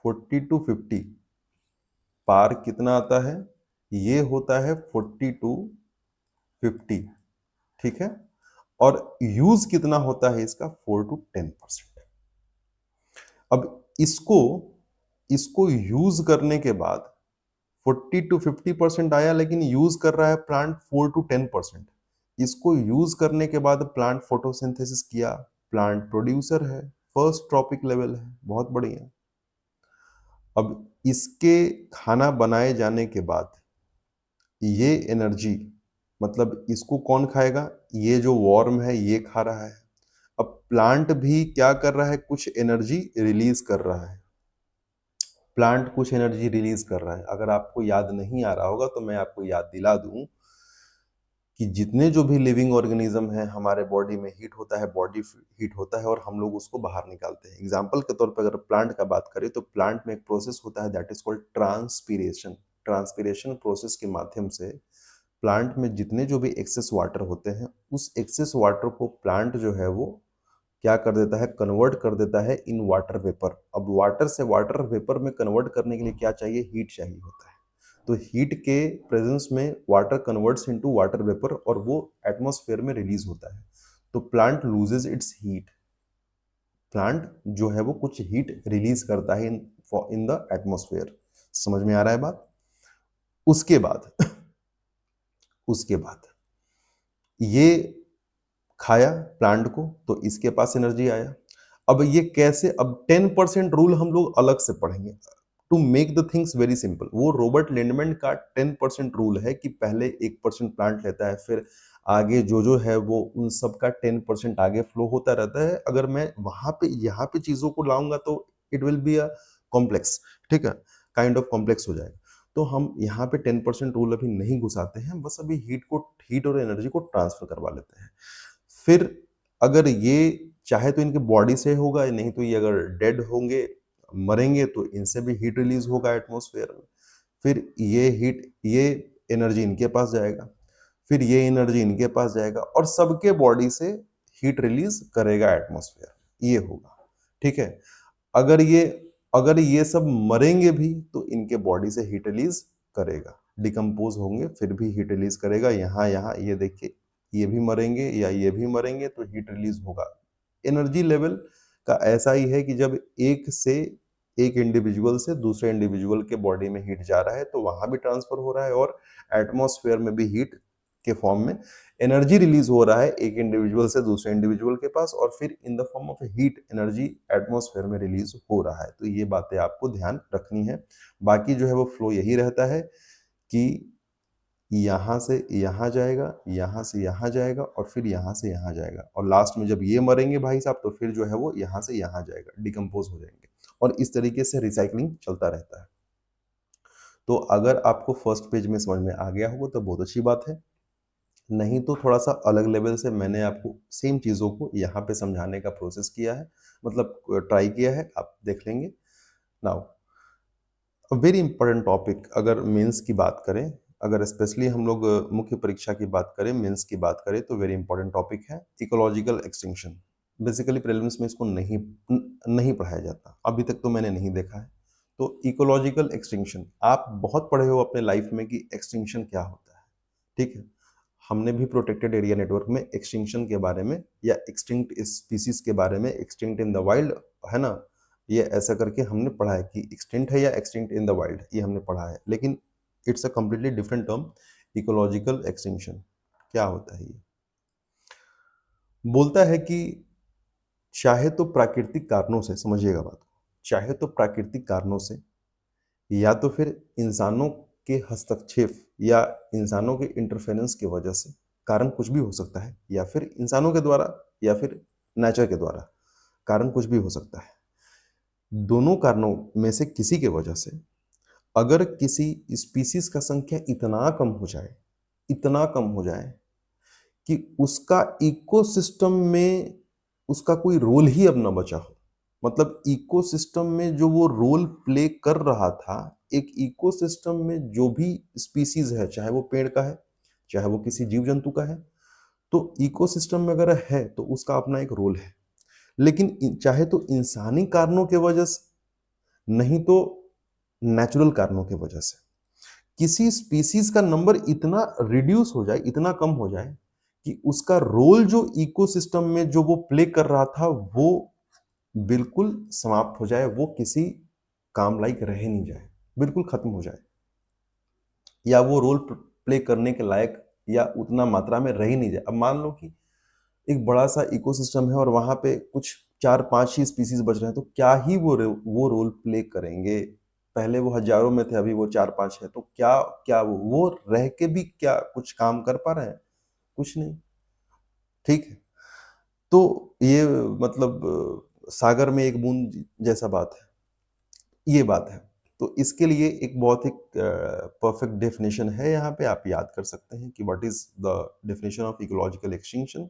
A: 40 to 50। पार कितना आता है, ये होता है 40 to 50, ठीक है। और यूज कितना होता है इसका, 4 to 10%। अब इसको इसको यूज करने के बाद 40 to 50% आया, लेकिन यूज कर रहा है प्लांट 4 to 10%। इसको यूज करने के बाद प्लांट फोटोसिंथेसिस किया, प्लांट प्रोड्यूसर है, फर्स्ट ट्रॉपिक लेवल है, बहुत बढ़िया। अब इसके खाना बनाए जाने के बाद ये एनर्जी, मतलब इसको कौन खाएगा? ये जो वॉर्म है ये खा रहा है। अब प्लांट भी क्या कर रहा है? कुछ एनर्जी रिलीज कर रहा है। प्लांट कुछ एनर्जी रिलीज कर रहा है। अगर आपको याद नहीं आ रहा होगा तो मैं आपको याद दिला दूं कि जितने जो भी लिविंग ऑर्गेनिज्म है हमारे बॉडी में हीट होता है, बॉडी हीट होता है और हम लोग उसको बाहर निकालते हैं। एग्जाम्पल के तौर पर अगर प्लांट का बात करें तो प्लांट में एक प्रोसेस होता है that is called transpiration. Transpiration process के माध्यम से प्लांट में जितने जो भी एक्सेस वाटर होते हैं उस एक्सेस वाटर को प्लांट जो है वो क्या कर देता है? कन्वर्ट कर देता है इन वाटर वेपर। अब वाटर से वाटर वेपर में कन्वर्ट करने के लिए क्या चाहिए? हीट चाहिए होता है। तो हीट के प्रेजेंस में water converts into water vapour और वो एटमॉस्फेयर में रिलीज होता है। तो plant loses it's heat. Plant जो है वो कुछ हीट रिलीज करता है इन द एटमॉस्फेयर। समझ में आ रहा है बात? उसके बाद उसके बाद ये खाया प्लांट को तो इसके पास एनर्जी आया। अब ये कैसे? अब 10% रूल हम लोग अलग से पढ़ेंगे to make the things very simple. वो रॉबर्ट लिंडमैन का 10% रूल है कि पहले 1% प्लांट लेता है, फिर आगे जो है वो उन सब का 10% आगे फ्लो होता रहता है। अगर मैं वहां पे यहाँ पे चीजों को लाऊंगा तो it will be a complex, ठीक है, काइंड ऑफ कॉम्प्लेक्स हो जाएगा। तो हम यहाँ पे 10% रूल अभी नहीं घुसाते हैं, बस अभी हीट और एनर्जी को ट्रांसफर करवा लेते हैं। फिर अगर ये चाहे तो इनके बॉडी से होगा, नहीं तो ये अगर डेड होंगे, मरेंगे, तो इनसे भी हीट रिलीज होगा एटमॉस्फेयर में। फिर ये एनर्जी इनके पास जाएगा, फिर ये एनर्जी इनके पास जाएगा और सबके बॉडी से हीट रिलीज करेगा एटमॉस्फेयर। ये होगा, ठीक है। अगर ये अगर ये सब मरेंगे भी तो इनके बॉडी से हीट रिलीज करेगा, डिकम्पोज होंगे फिर भी हीट रिलीज करेगा। यहाँ यहाँ ये देखिए, ये भी मरेंगे या ये भी मरेंगे तो हीट रिलीज होगा। एनर्जी लेवल का ऐसा ही है कि जब एक इंडिविजुअल से दूसरे इंडिविजुअल के बॉडी में हीट जा रहा है तो वहां भी ट्रांसफर हो रहा है और एटमॉस्फेयर में भी हीट के फॉर्म में एनर्जी रिलीज हो रहा है एक इंडिविजुअल से दूसरे इंडिविजुअल के पास, और फिर in the form of heat energy atmosphere में रिलीज हो रहा है। तो ये बातें आपको ध्यान रखनी है। बाकी जो है वो फ्लो यही रहता है कि यहाँ से यहाँ जाएगा, यहाँ से यहाँ जाएगा और फिर यहाँ से यहाँ जाएगा, और लास्ट में जब ये मरेंगे भाई साहब तो फिर जो है वो यहाँ से यहाँ जाएगा, डिकम्पोज हो जाएंगे, और इस तरीके से रिसाइकलिंग चलता रहता है। तो अगर आपको फर्स्ट पेज में समझ में आ गया होगा तो बहुत अच्छी बात है, नहीं तो थोड़ा सा अलग लेवल से मैंने आपको सेम चीज़ों को यहाँ पे समझाने का प्रोसेस किया है, मतलब ट्राई किया है, आप देख लेंगे। नाउ वेरी इंपॉर्टेंट टॉपिक, अगर मेंस की बात करें, अगर स्पेशली हम लोग मुख्य परीक्षा की बात करें, मेंस की बात करें, तो वेरी इंपॉर्टेंट टॉपिक है इकोलॉजिकल एक्सटिंक्शन। बेसिकली प्रीलिम्स में इसको नहीं पढ़ाया जाता, अभी तक तो मैंने नहीं देखा है। तो इकोलॉजिकल एक्सटिंक्शन आप बहुत पढ़े हो अपने लाइफ में कि एक्सटिंक्शन क्या होता है, ठीक है। हमने भी प्रोटेक्टेड एरिया नेटवर्क में एक्सटिंक्शन के बारे में या एक्सटिंक्ट स्पीसीज के बारे में, एक्सटिंक्ट इन द वाइल्ड, है ना, ये ऐसा करके हमने पढ़ा है कि एक्सटिंक्ट है या एक्सटिंक्ट इन द वाइल्ड, ये हमने पढ़ा है। लेकिन it's a completely different term. Ecological extinction क्या होता है? ये बोलता है कि चाहे तो प्राकृतिक कारणों से, समझिएगा बात को, चाहे तो प्राकृतिक कारणों से या तो फिर इंसानों के हस्तक्षेप या इंसानों के इंटरफेरेंस की वजह से, कारण कुछ भी हो सकता है, या फिर इंसानों के द्वारा या फिर नेचर के द्वारा, कारण कुछ भी हो सकता है। दोनों कारणों में से किसी के वजह से अगर किसी स्पीसीज का संख्या इतना कम हो जाए कि उसका इकोसिस्टम में उसका कोई रोल ही अब ना बचा हो, मतलब इकोसिस्टम में जो वो रोल प्ले कर रहा था, एक इकोसिस्टम में जो भी स्पीसीज है, चाहे वो पेड़ का है, चाहे वो किसी जीव जंतु का है, तो इकोसिस्टम में अगर है तो उसका अपना एक रोल है। लेकिन चाहे तो इंसानी कारणों के वजह से, नहीं तो नेचुरल कारणों की वजह से किसी स्पीसीज का नंबर इतना रिड्यूस हो जाए, इतना कम हो जाए कि उसका रोल जो इकोसिस्टम में जो वो प्ले कर रहा था वो बिल्कुल समाप्त हो जाए, वो किसी काम लायक रह ही नहीं जाए, बिल्कुल खत्म हो जाए, या वो रोल प्ले करने के लायक या उतना मात्रा में रह ही नहीं जाए। अब मान लो कि एक बड़ा-सा इकोसिस्टम है और वहाँ पे कुछ 4-5 ही स्पीशीज़ बच रहे हैं, तो क्या ही वो रोल प्ले करेंगे? पहले वो हज़ारों में थे, अभी वो 4-5 है, तो क्या क्या वो रह के भी क्या कुछ काम कर पा रहे हैं? कुछ नहीं, ठीक है? तो ये मतलब सागर में एक बूंद जैसा बात है, ये बात है। तो इसके लिए एक बहुत ही परफेक्ट डेफिनिशन है यहाँ पे, आप याद कर सकते हैं कि what is the definition of ecological extinction.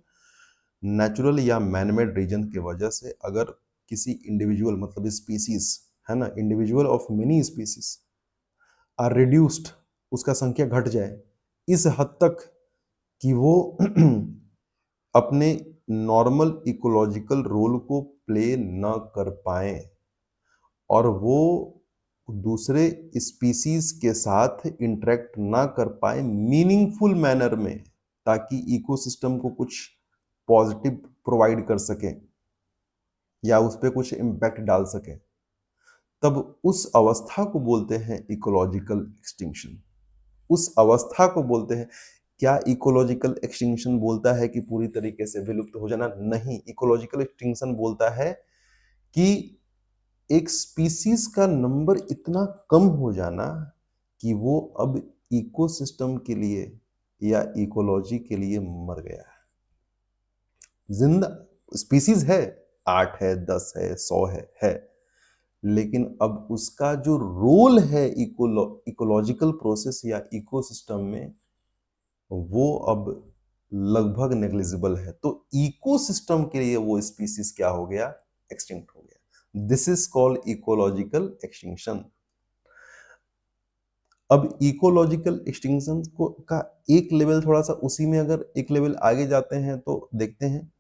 A: Natural या मैन मेड रीजन की वजह से अगर किसी इंडिविजुअल मतलब स्पीसीज है ना, individual of many species are reduced, उसका संख्या घट जाए इस हद तक कि वो अपने नॉर्मल इकोलॉजिकल रोल को प्ले न कर पाए और वो दूसरे स्पीसीज के साथ इंटरेक्ट ना कर पाए मीनिंगफुल मैनर में, ताकि इकोसिस्टम को कुछ पॉजिटिव प्रोवाइड कर सके या उस पे कुछ इम्पैक्ट डाल सके, तब उस अवस्था को बोलते हैं इकोलॉजिकल एक्सटिंक्शन। उस अवस्था को बोलते हैं। क्या इकोलॉजिकल एक्सटिंक्शन बोलता है कि पूरी तरीके से विलुप्त हो जाना? नहीं, इकोलॉजिकल एक्सटिंक्शन बोलता है कि एक स्पीसीज का नंबर इतना कम हो जाना कि वो अब इकोसिस्टम के लिए या इकोलॉजी के लिए मर गया है। जिंदा स्पीसीज है, 8 है, 10 है, 100 है, लेकिन अब उसका जो रोल है इकोलॉजिकल प्रोसेस या इकोसिस्टम में, वो अब लगभग नेग्लिजिबल है। तो इकोसिस्टम के लिए वो स्पीसीज क्या हो गया? एक्सटिंक्ट हो गया। This is called ecological extinction. अब इकोलॉजिकल एक्सटिंक्शन को का एक लेवल थोड़ा सा उसी में, अगर एक लेवल आगे जाते हैं तो देखते हैं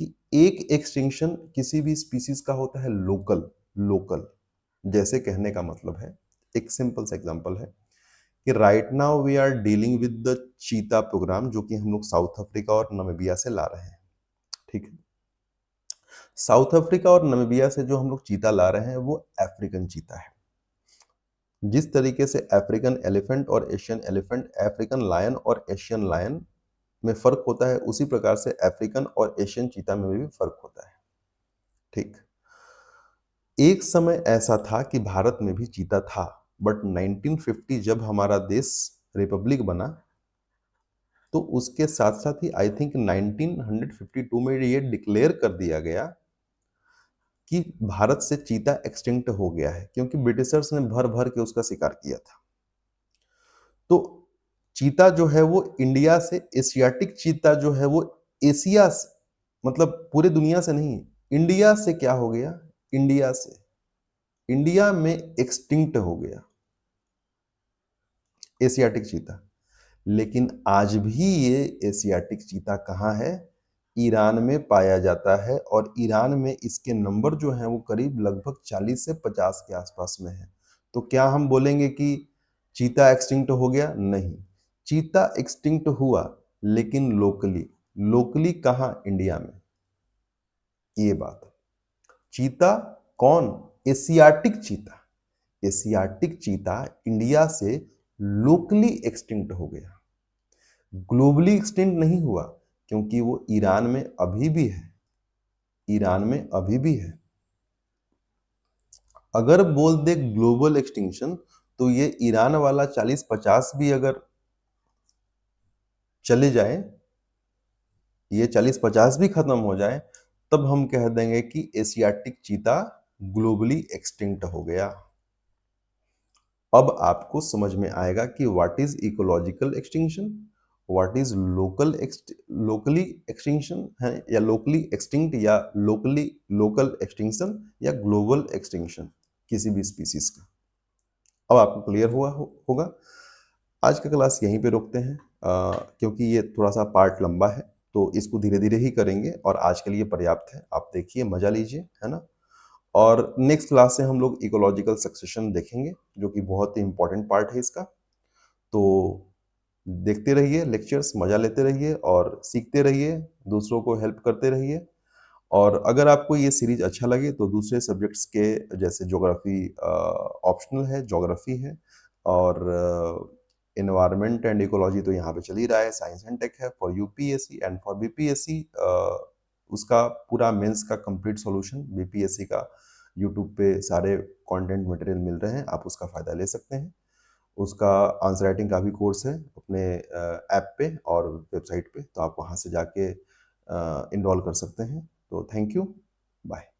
A: कि एक एक्सटिंक्शन किसी भी स्पीसीज का होता है लोकल। लोकल जैसे कहने का मतलब है, एक सिंपल सा एग्जांपल है कि right now we are dealing with the cheetah program, जो कि हम लोग साउथ अफ्रीका और नामीबिया से ला रहे हैं। ठीक है, साउथ अफ्रीका और नामीबिया से जो हम लोग चीता ला रहे हैं वो अफ्रीकन चीता है। जिस तरीके से अफ्रीकन एलिफेंट और एशियन एलिफेंट, अफ्रीकन लायन और एशियन लायन में फर्क होता है, उसी प्रकार से अफ्रीकन और एशियन चीता में भी फर्क होता है। ठीक, एक समय ऐसा था कि भारत में भी चीता था, बट 1950 जब हमारा देश रिपब्लिक बना, तो उसके साथ साथ ही आई थिंक 1952 में ये डिक्लेयर कर दिया गया कि भारत से चीता एक्सटिंक्ट हो गया है, क्योंकि ब्रिटिशर्स ने भर भर के उसका शिकार किया था। तो चीता जो है वो इंडिया से, एशियाटिक चीता जो है वो एशिया से, मतलब पूरे दुनिया से नहीं, इंडिया से क्या हो गया? इंडिया से, इंडिया में एक्सटिंक्ट हो गया एशियाटिक चीता। लेकिन आज भी ये एशियाटिक चीता कहाँ है? ईरान में पाया जाता है, और ईरान में इसके नंबर जो हैं वो करीब लगभग 40 से 50 के आसपास में है। तो क्या हम बोलेंगे कि चीता एक्सटिंक्ट हो गया? नहीं, चीता एक्सटिंक्ट हुआ, लेकिन लोकली। लोकली कहाँ? इंडिया में। ये बात, चीता कौन? Asiatic cheetah. Asiatic cheetah India से लोकली एक्सटिंक्ट हो गया, ग्लोबली एक्सटिंक्ट नहीं हुआ, क्योंकि वो ईरान में अभी भी है। ईरान में अभी भी है। अगर बोल दे ग्लोबल एक्सटिंक्शन, तो ये ईरान वाला 40-50 भी अगर चले जाए, ये 40-50 भी खत्म हो जाए, तब हम कह देंगे कि एशियाटिक चीता ग्लोबली एक्सटिंक्ट हो गया। अब आपको समझ में आएगा कि what is ecological extinction, what is locally extinction है, या लोकली एक्सटिंक्ट, या लोकल एक्सटिंक्शन, या ग्लोबल एक्सटिंक्शन किसी भी स्पीसीज का। अब आपको क्लियर होगा। आज का क्लास यहीं पे रोकते हैं, क्योंकि ये थोड़ा सा पार्ट लंबा है, तो इसको धीरे धीरे ही करेंगे, और आज के लिए पर्याप्त है। आप देखिए, मजा लीजिए, है ना। और नेक्स्ट क्लास से हम लोग इकोलॉजिकल सक्सेशन देखेंगे, जो कि बहुत ही इंपॉर्टेंट पार्ट है इसका। तो देखते रहिए लेक्चर्स, मजा लेते रहिए और सीखते रहिए, दूसरों को हेल्प करते रहिए। और अगर आपको ये सीरीज़ अच्छा लगे तो दूसरे सब्जेक्ट्स के जैसे ज्योग्राफ़ी ऑप्शनल है, ज्योग्राफ़ी है और एनवायरनमेंट एंड इकोलॉजी तो यहाँ पे चल ही रहा है, साइंस एंड टेक है for UPSC and for BPSC उसका पूरा मेंस का कंप्लीट सॉल्यूशन बीपीएससी का यूट्यूब पे सारे कंटेंट मटेरियल मिल रहे हैं, आप उसका फ़ायदा ले सकते हैं। उसका आंसर राइटिंग का भी कोर्स है अपने ऐप पे और वेबसाइट पे, तो आप वहाँ से जाके एनरोल कर सकते हैं। तो थैंक यू, बाय।